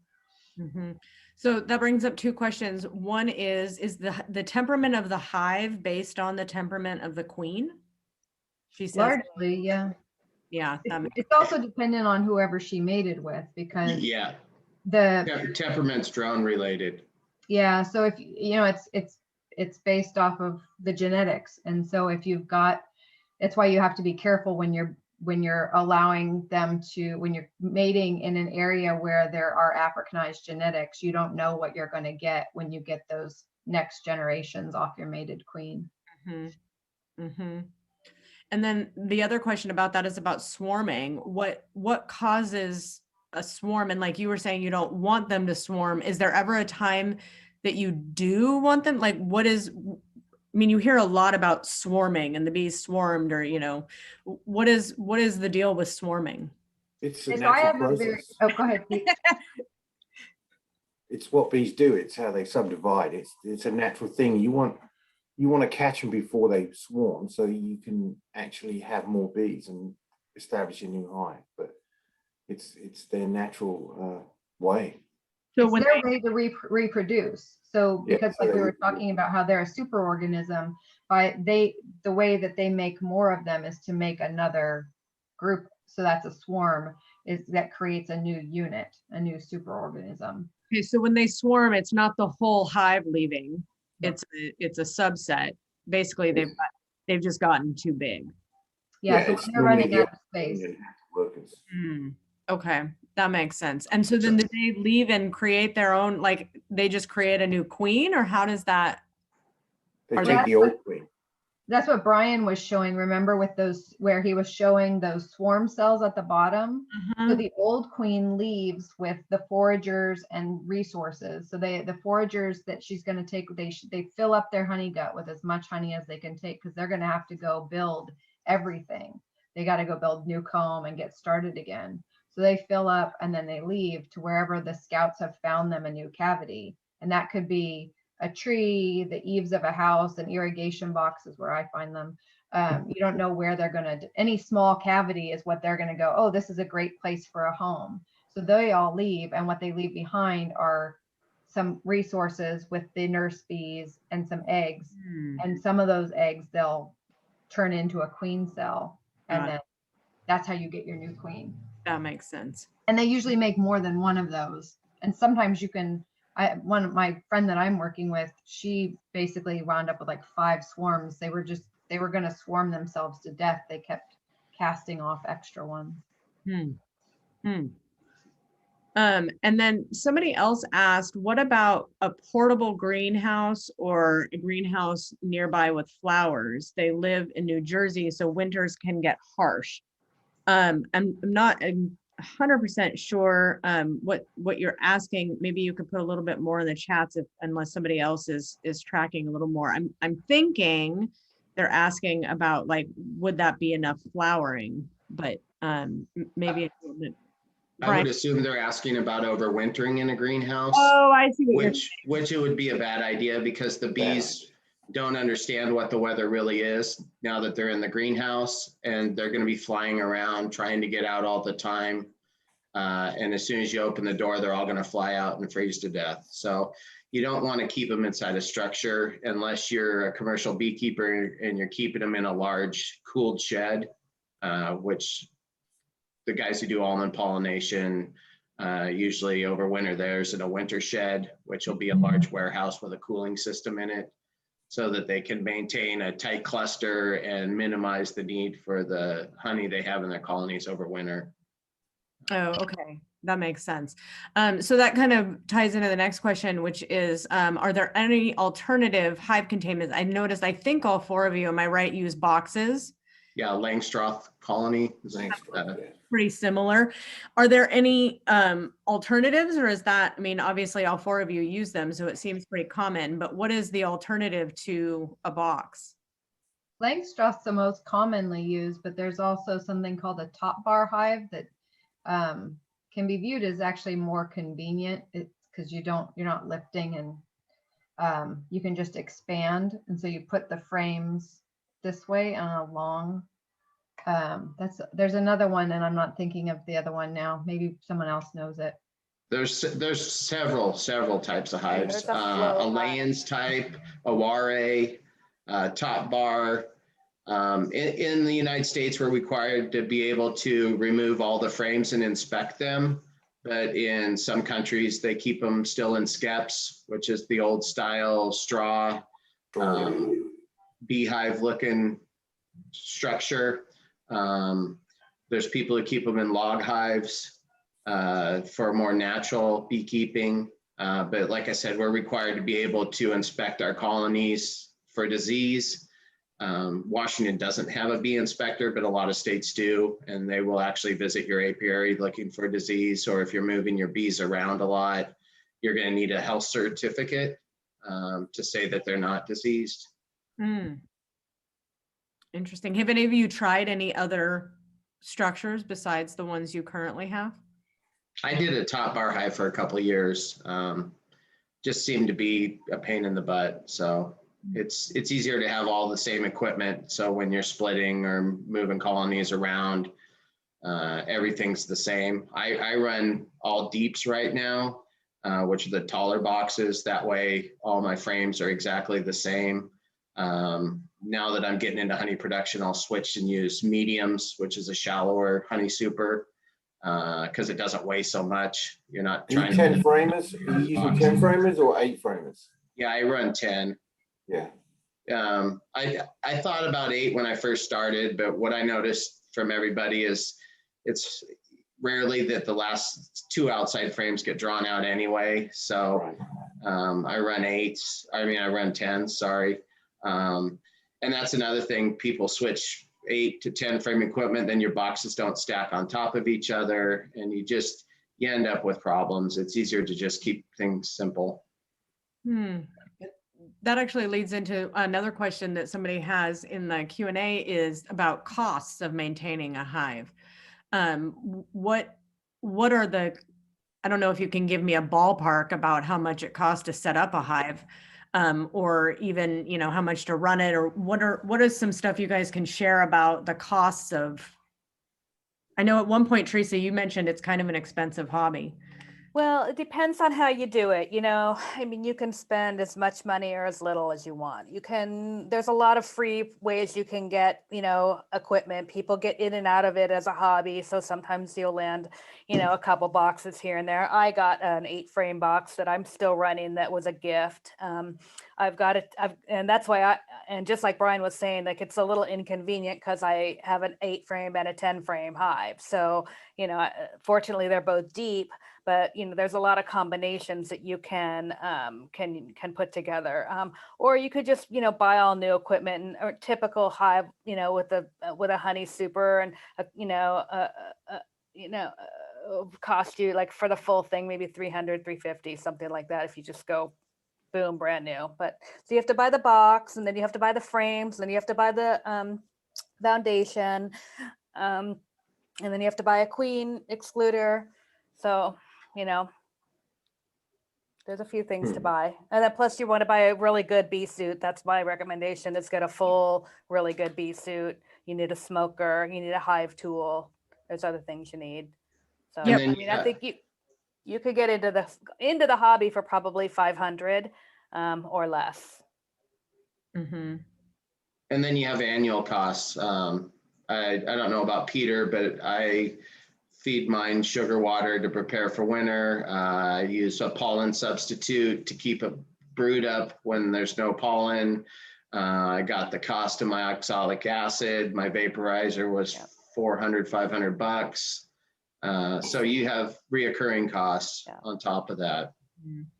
So that brings up two questions. One is the temperament of the hive based on the temperament of the queen? She says Largely, yeah. Yeah. It's also dependent on whoever she mated with, because Yeah, the temperament's drone related. yeah. So if it's based off of the genetics, and so if you've got, that's why you have to be careful when you're allowing them to, when you're mating in an area where there are Africanized genetics. You don't know what you're going to get when you get those next generations off your mated queen. And then the other question about that is about swarming. What causes a swarm? And like you were saying, you don't want them to swarm. Is there ever a time that you do want them? Like you hear a lot about swarming and the bees swarmed, or, what is the deal with swarming? It's a And so I natural have process. oh, go ahead, Pete. It's what bees do. It's how they subdivide. It's a natural thing. You want to catch them before they swarm, so you can actually have more bees and establish a new hive. But it's their natural way. So it's their way to reproduce. So because so like we were talking about how they're a superorganism, the way that they make more of them is to make another group. So that's a swarm, that creates a new unit, a new superorganism. Okay, so when they swarm, it's not the whole hive leaving. No. It's a subset. Basically, they've just gotten too big. Yeah, so when they're running out of space. Workers. Okay, that makes sense. And so then do they leave and create their own, like they just create a new queen, or how does that? They take the old queen. That's what Bryan was showing. Remember with those, where he was showing those swarm cells at the bottom? So the old queen leaves with the foragers and resources. So the foragers that she's going to take, they fill up their honey gut with as much honey as they can take, because they're going to have to go build everything. They got to go build new comb and get started again. So they fill up and then they leave to wherever the scouts have found them a new cavity. And that could be a tree, the eaves of a house, an irrigation box is where I find them. You don't know where they're going to, any small cavity is what they're going to go, oh, this is a great place for a home. So they all leave, and what they leave behind are some resources with the nurse bees and some eggs. And some of those eggs, they'll turn into a queen cell. And then that's how you get your new queen. That makes sense. And they usually make more than one of those. And sometimes you can one of my friend that I'm working with, she basically wound up with like 5 swarms. They were going to swarm themselves to death. They kept casting off extra ones. Hmm. Hmm. And then somebody else asked, what about a portable greenhouse or a greenhouse nearby with flowers? They live in New Jersey, so winters can get harsh. I'm not 100% sure what you're asking. Maybe you could put a little bit more in the chats unless somebody else is tracking a little more. I'm thinking they're asking about like, would that be enough flowering? But maybe it's a little bit. I would Brian? assume they're asking about overwintering in a greenhouse, Oh, I see what you're which it would be a bad idea because the bees don't understand what the weather really is now that they're in the greenhouse, and they're going to be flying around trying to get out all the time. And as soon as you open the door, they're all going to fly out and freeze to death. So you don't want to keep them inside a structure unless you're a commercial beekeeper and you're keeping them in a large cooled shed, which the guys who do almond pollination usually overwinter theirs in a winter shed, which will be a large warehouse with a cooling system in it, so that they can maintain a tight cluster and minimize the need for the honey they have in their colonies over winter. Oh, okay. That makes sense. So that kind of ties into the next question, which is, are there any alternative hive containments? I noticed, I think all 4 of you, am I right, use boxes? Yeah, Langstroth colony. Pretty similar. Are there any alternatives, or is that, I mean, obviously all 4 of you use them, so it seems pretty common, but what is the alternative to a box? Langstroth's the most commonly used, but there's also something called a top bar hive that can be viewed as actually more convenient. It's because you're not lifting, and you can just expand. And so you put the frames this way on a long, there's another one, and I'm not thinking of the other one now. Maybe someone else knows it. There's several types of hives. There's a flow A hive. Layens type, a Ware, top bar. In the United States, we're required to be able to remove all the frames and inspect them. But in some countries, they keep them still in skeps, which is the old style straw, beehive looking structure. There's people who keep them in log hives for more natural beekeeping. But like I said, we're required to be able to inspect our colonies for disease. Washington doesn't have a bee inspector, but a lot of states do, and they will actually visit your apiary looking for disease, or if you're moving your bees around a lot, you're going to need a health certificate to say that they're not diseased. Interesting. Have any of you tried any other structures besides the ones you currently have? I did a top bar hive for a couple of years. Just seemed to be a pain in the butt. So it's easier to have all the same equipment. So when you're splitting or moving colonies around, everything's the same. I run all deeps right now, which are the taller boxes. That way all my frames are exactly the same. Now that I'm getting into honey production, I'll switch and use mediums, which is a shallower honey super, because it doesn't weigh so much. You're not trying to 10 framers? Are you using 10 framers or 8 framers? Yeah, I run 10. Yeah. I thought about 8 when I first started, but what I noticed from everybody is it's rarely that the last 2 outside frames get drawn out anyway. So I run 10, sorry. And that's another thing, people switch 8 to 10 frame equipment, then your boxes don't stack on top of each other, and you end up with problems. It's easier to just keep things simple. That actually leads into another question that somebody has in the Q&A, is about costs of maintaining a hive. What are the, I don't know if you can give me a ballpark about how much it costs to set up a hive, or even, how much to run it, or what is some stuff you guys can share about the costs of, I know at one point, Theresa, you mentioned it's kind of an expensive hobby. Well, it depends on how you do it. I mean, you can spend as much money or as little as you want. There's a lot of free ways you can get, equipment. People get in and out of it as a hobby. So sometimes you'll land, a couple boxes here and there. I got an 8-frame box that I'm still running that was a gift. I've got it. And that's why and just like Brian was saying, like it's a little inconvenient because I have an 8-frame and a 10-frame hive. So, fortunately they're both deep. But there's a lot of combinations that you can put together, or you could just buy all new equipment and or typical hive, with a honey super and cost you like for the full thing maybe 300, 350, something like that if you just go boom brand new. But so you have to buy the box, and then you have to buy the frames, and then you have to buy the foundation, and then you have to buy a queen excluder. So there's a few things to buy. And then plus you want to buy a really good bee suit. That's my recommendation, is get a full, really good bee suit. You need a smoker, you need a hive tool. There's other things you need. So And then, I mean, I think you could get into the hobby for probably 500 or less. Mm-hmm. And then you have annual costs. I don't know about Peter, but I feed mine sugar water to prepare for winter. I use a pollen substitute to keep it brewed up when there's no pollen. I got the cost of my oxalic acid. My vaporizer was $400, $500. So you have reoccurring costs on top of that.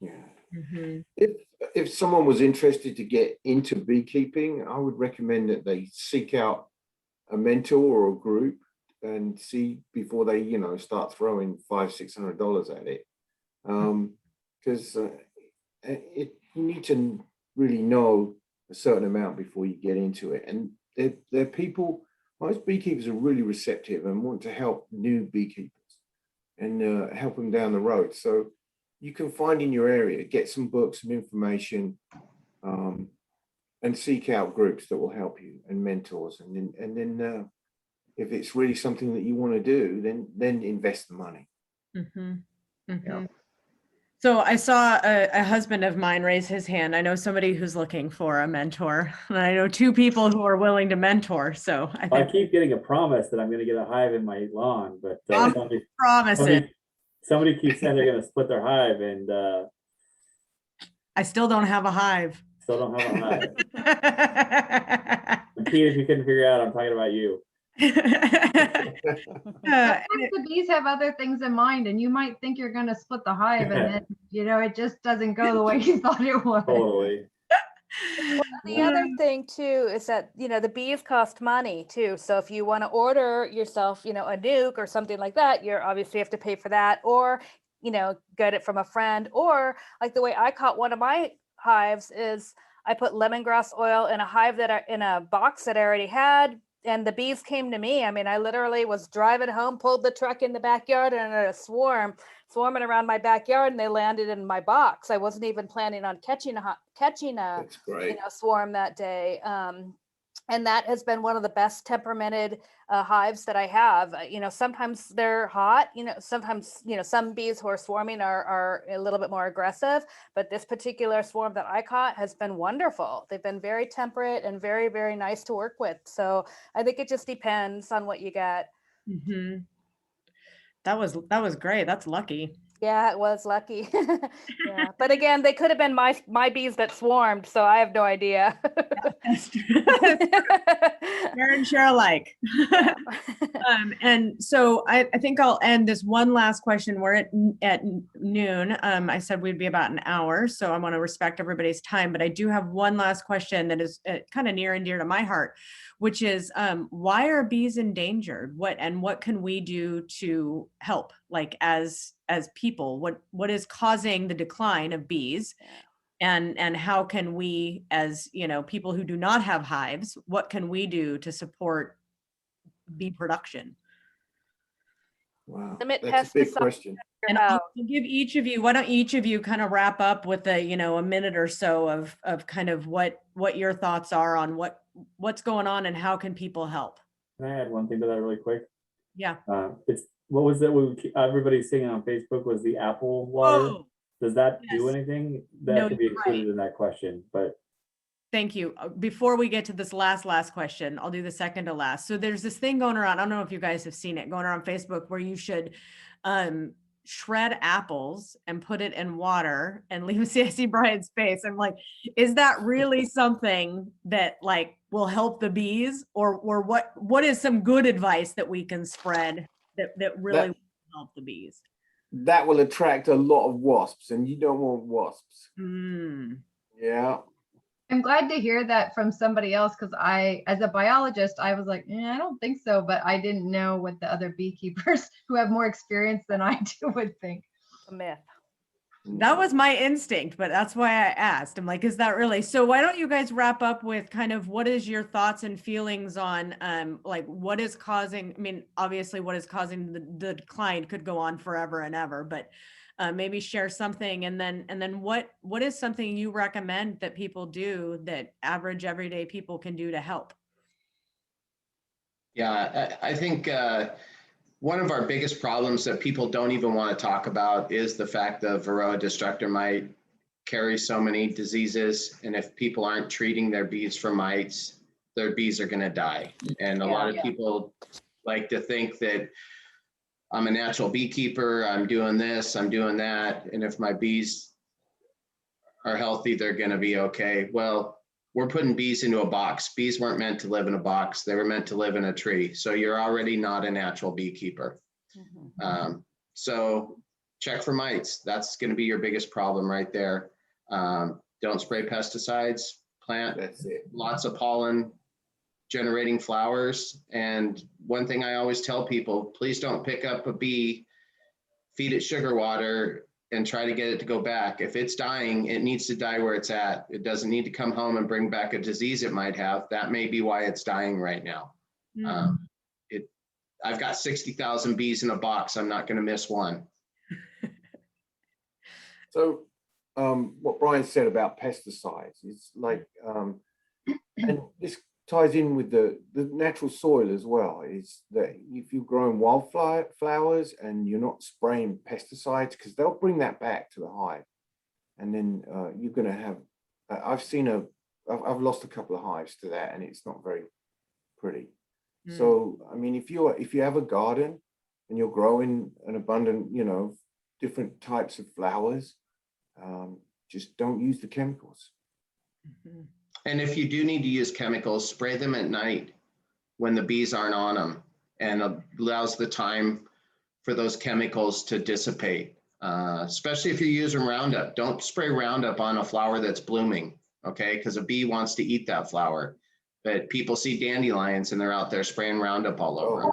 Yeah. Mm-hmm. If someone was interested to get into beekeeping, I would recommend that they seek out a mentor or a group and see before they, start throwing $500-$600 at it, because you need to really know a certain amount before you get into it. And they're people. Most beekeepers are really receptive and want to help new beekeepers and help them down the road. So you can find in your area, get some books, some information, and seek out groups that will help you and mentors, and then. If it's really something that you want to do, then invest the money. Mm-hmm. Mm-hmm. Yeah. So I saw a husband of mine raise his hand. I know somebody who's looking for a mentor, and I know 2 people who are willing to mentor. So I I think keep getting a promise that I'm going to get a hive in my lawn, but promise it. somebody keeps saying they're going to split their hive, and I still don't have a hive. still don't have a hive. And Pete, if you couldn't figure out, I'm talking about you. Sometimes the bees have other things in mind, and you might think you're going to split the hive, and then it just doesn't go the way you thought it would. Totally. Well, the other thing too is that the bees cost money too. So if you want to order yourself a nuke or something like that, you're obviously have to pay for that, or get it from a friend, or like the way I caught one of my hives is I put lemongrass oil in a hive in a box that I already had. And the bees came to me. I mean, I literally was driving home, pulled the truck in the backyard, and a swarming around my backyard, and they landed in my box. I wasn't even planning on catching a That's great. swarm that day. And that has been one of the best temperamented hives that I have. Sometimes they're hot, sometimes, some bees who are swarming are a little bit more aggressive, but this particular swarm that I caught has been wonderful. They've been very temperate and very, very nice to work with. So I think it just depends on what you get. Mm-hmm. That was great. That's lucky. Yeah, it was lucky. Yeah, but again, they could have been my bees that swarmed, so I have no idea. That's true. Share and share alike. And so I think I'll end this one last question. We're at noon. I said we'd be about an hour, so I want to respect everybody's time. But I do have one last question that is kind of near and dear to my heart, which is why are bees endangered? What can we do to help, like as people? What is causing the decline of bees? And how can we, as people who do not have hives, what can we do to support bee production? Wow, Limit that's a big pesticides. question. And I'll give each of you, why don't each of you kind of wrap up with a minute or so of kind of what your thoughts are on what's going on and how can people help? Can I add one thing to that really quick? Yeah. what was it? Everybody's singing on Facebook was the apple water. Oh, Does that do yes. anything? No, That could be you're included right. in that question, but Thank you. Before we get to this last question, I'll do the second to last. So there's this thing going around. I don't know if you guys have seen it going around Facebook where you should shred apples and put it in water and leave. See, I see Brian's face. I'm like, is that really something that like will help the bees, or what is some good advice that we can spread that really will help the bees? That will attract a lot of wasps, and you don't want wasps. Mm. Yeah. I'm glad to hear that from somebody else, because as a biologist, I was like, I don't think so, but I didn't know what the other beekeepers who have more experience than I do would think. A myth. That was my instinct, but that's why I asked. I'm like, is that really? So why don't you guys wrap up with kind of what is your thoughts and feelings on like what is causing, I mean, obviously what is causing the decline could go on forever and ever, but maybe share something, and then what is something you recommend that people do that average everyday people can do to help? Yeah, I think one of our biggest problems that people don't even want to talk about is the fact that Varroa destructor mite carries so many diseases. And if people aren't treating their bees for mites, their bees are going to die. And a lot of people like to think that I'm a natural beekeeper, I'm doing this, I'm doing that. And if my bees are healthy, they're going to be okay. Well, we're putting bees into a box. Bees weren't meant to live in a box. They were meant to live in a tree. So you're already not a natural beekeeper. So check for mites. That's going to be your biggest problem right there. Don't spray pesticides, plant lots of pollen generating flowers. And one thing I always tell people, please don't pick up a bee, feed it sugar water, and try to get it to go back. If it's dying, it needs to die where it's at. It doesn't need to come home and bring back a disease it might have. That may be why it's dying right now. I've got 60,000 bees in a box. I'm not going to miss one. So what Brian said about pesticides is like, and this ties in with the natural soil as well, is that if you're growing wildflowers and you're not spraying pesticides, because they'll bring that back to the hive, and then you're going to have, I've lost a couple of hives to that, and it's not very pretty. So, I mean, if you have a garden and you're growing an abundant, different types of flowers, just don't use the chemicals. And if you do need to use chemicals, spray them at night when the bees aren't on them, and allows the time for those chemicals to dissipate. Especially if you're using Roundup. Don't spray Roundup on a flower that's blooming, okay? Because a bee wants to eat that flower. But people see dandelions and they're out there spraying Roundup all over them.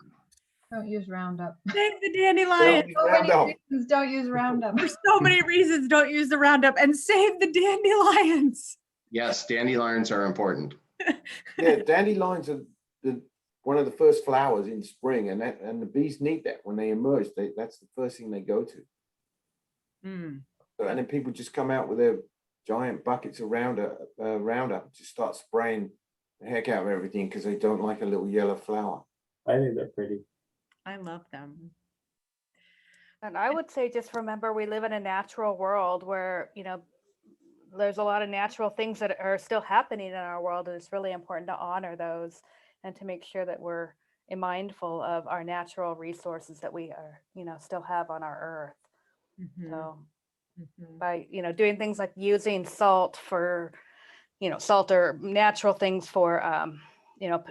Don't use Roundup. Save the dandelions. So many reasons don't use Roundup. There's so many reasons don't use the Roundup, and save the dandelions. Yes, dandelions are important. Yeah, dandelions are one of the first flowers in spring, and the bees need that when they emerge. That's the first thing they go to. So, and then people just come out with their giant buckets of Roundup, just start spraying the heck out of everything because they don't like a little yellow flower. I think they're pretty. I love them. And I would say just remember we live in a natural world where, there's a lot of natural things that are still happening in our world, and it's really important to honor those and to make sure that we're mindful of our natural resources that we are, still have on our earth. So by, doing things like using salt for, salt or natural things for,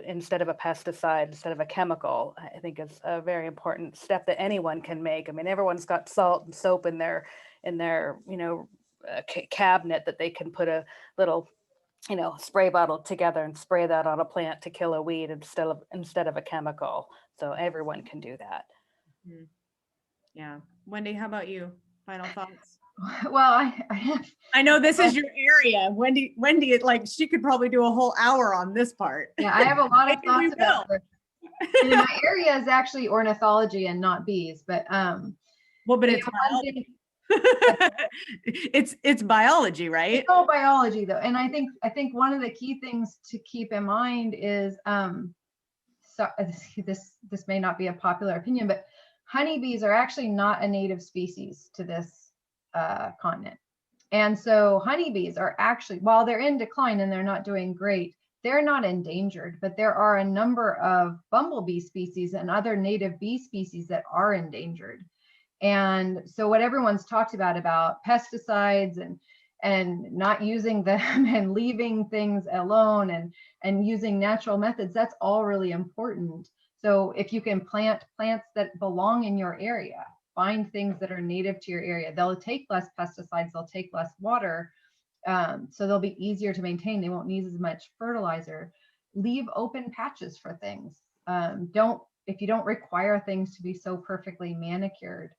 instead of a pesticide, instead of a chemical, I think is a very important step that anyone can make. I mean, everyone's got salt and soap in their cabinet that they can put a little, spray bottle together and spray that on a plant to kill a weed instead of a chemical. So everyone can do that. Yeah. Wendy, how about you? Final thoughts? Well, I know this is your area. Wendy, like she could probably do a whole hour on this part. Yeah, I have a lot of Maybe thoughts about this. And my area is actually ornithology and not bees, but but it's biology. it's biology, right? It's all biology though. And I think one of the key things to keep in mind is so this may not be a popular opinion, but honeybees are actually not a native species to this continent. And so honeybees are actually, while they're in decline and they're not doing great, they're not endangered, but there are a number of bumblebee species and other native bee species that are endangered. And so what everyone's talked about pesticides and not using them and leaving things alone and using natural methods, that's all really important. So if you can plant plants that belong in your area, find things that are native to your area, they'll take less pesticides, they'll take less water, so they'll be easier to maintain. They won't need as much fertilizer. Leave open patches for things. If you don't require things to be so perfectly manicured.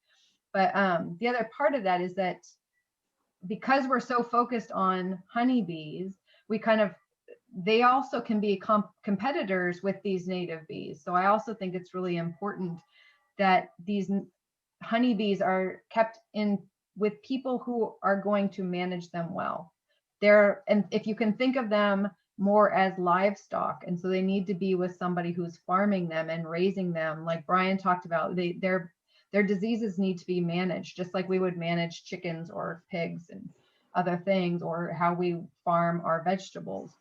But the other part of that is that because we're so focused on honeybees, they also can be competitors with these native bees. So I also think it's really important that these honeybees are kept in with people who are going to manage them well. And if you can think of them more as livestock, and so they need to be with somebody who's farming them and raising them, like Bryan talked about, their diseases need to be managed just like we would manage chickens or pigs and other things, or how we farm our vegetables.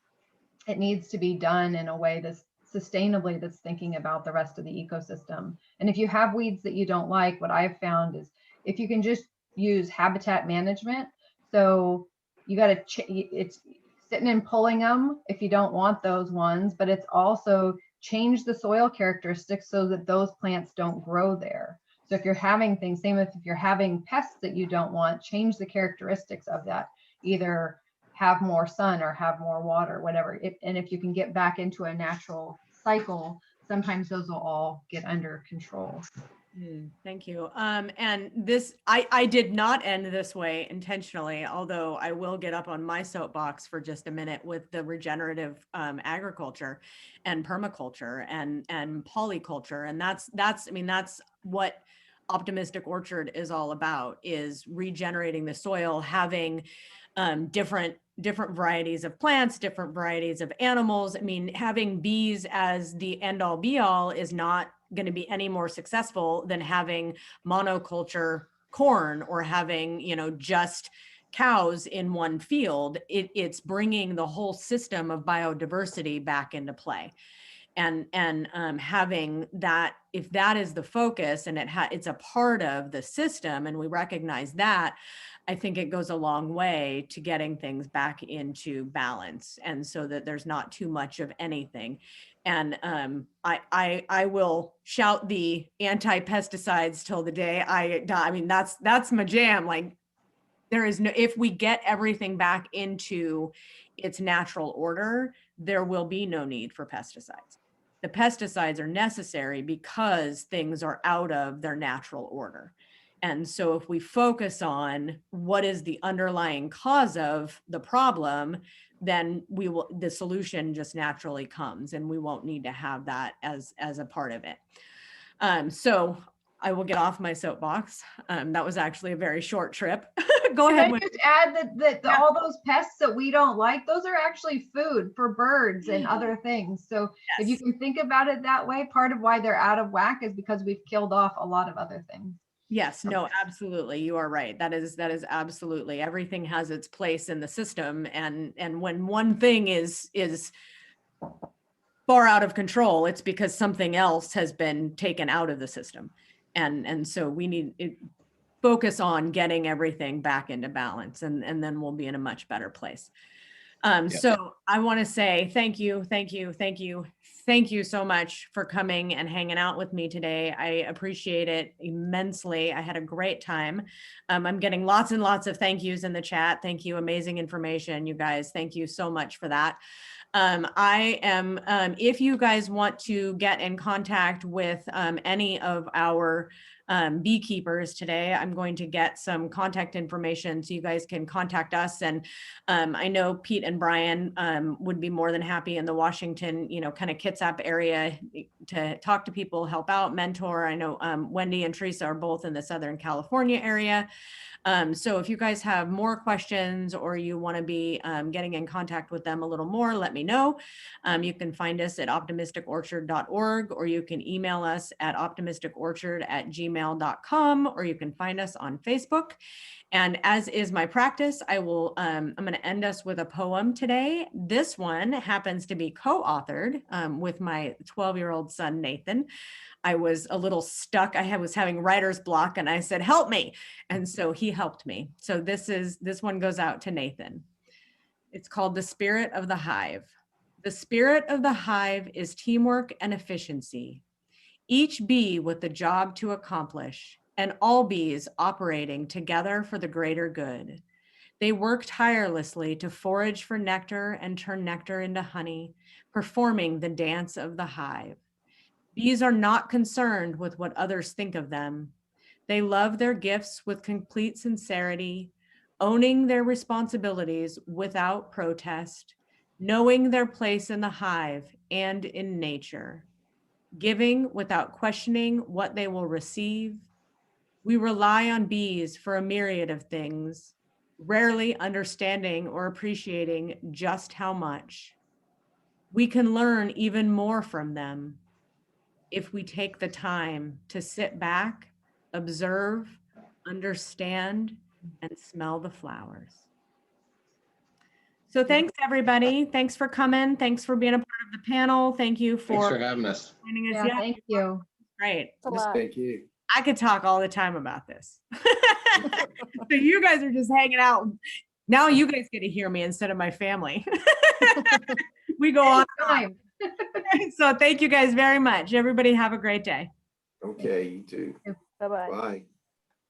It needs to be done in a way that's sustainably, that's thinking about the rest of the ecosystem. And if you have weeds that you don't like, what I've found is if you can just use habitat management, so you got to, it's sitting and pulling them if you don't want those ones, but it's also change the soil characteristics so that those plants don't grow there. So if you're having things, same as if you're having pests that you don't want, change the characteristics of that. Either have more sun or have more water, whatever. And if you can get back into a natural cycle, sometimes those will all get under control. Thank you. And this, I did not end this way intentionally, although I will get up on my soapbox for just a minute with the regenerative agriculture and permaculture and polyculture. And that's what Optimistic Orchard is all about, is regenerating the soil, having different varieties of plants, different varieties of animals. I mean, having bees as the end all be all is not going to be any more successful than having monoculture corn or having, just cows in one field. It's bringing the whole system of biodiversity back into play. And having that, if that is the focus and it's a part of the system and we recognize that, I think it goes a long way to getting things back into balance, and so that there's not too much of anything. And I will shout the anti-pesticides till the day I die. I mean, that's my jam. Like, there is no, if we get everything back into its natural order, there will be no need for pesticides. The pesticides are necessary because things are out of their natural order. And so if we focus on what is the underlying cause of the problem, then the solution just naturally comes, and we won't need to have that as a part of it. So I will get off my soapbox. That was actually a very short trip. Go ahead. Can I just add that all those pests that we don't like, those are actually food for birds and other things. So if you can think about it that way, part of why they're out of whack is because we've killed off a lot of other things. Yes, no, absolutely. You are right. That is absolutely, everything has its place in the system. And when one thing is far out of control, it's because something else has been taken out of the system. And so we need to focus on getting everything back into balance, and then we'll be in a much better place. So I want to say thank you so much for coming and hanging out with me today. I appreciate it immensely. I had a great time. I'm getting lots and lots of thank yous in the chat. Thank you. Amazing information, you guys. Thank you so much for that. I am, if you guys want to get in contact with any of our beekeepers today, I'm going to get some contact information so you guys can contact us. And I know Pete and Bryan would be more than happy in the Washington, kind of Kitsap area. to talk to people, help out, mentor. I know Wendy and Theresa are both in the Southern California area. So if you guys have more questions or you want to be getting in contact with them a little more, let me know. You can find us at optimisticorchard.org, or you can email us at optimisticorchard@gmail.com, or you can find us on Facebook. And as is my practice, I'm going to end us with a poem today. This one happens to be co-authored with my 12-year-old son, Nathan. I was a little stuck. I was having writer's block and I said, help me. And so he helped me. So this one goes out to Nathan. It's called The Spirit of the Hive. The spirit of the hive is teamwork and efficiency. Each bee with the job to accomplish, and all bees operating together for the greater good. They work tirelessly to forage for nectar and turn nectar into honey, performing the dance of the hive. Bees are not concerned with what others think of them. They love their gifts with complete sincerity, owning their responsibilities without protest, knowing their place in the hive and in nature, giving without questioning what they will receive. We rely on bees for a myriad of things, rarely understanding or appreciating just how much. We can learn even more from them if we take the time to sit back, observe, understand, and smell the flowers. So thanks, everybody. Thanks for coming. Thanks for being a part of the panel. Thank you Thanks for for having us. joining us. Yeah, thank you. Great. It's a lot. Thank you. I could talk all the time about this. So you guys are just hanging out. Now you guys get to hear me instead of my family. We go on. Time. So thank you guys very much. Everybody have a great day. Okay, you too. Bye-bye. Bye.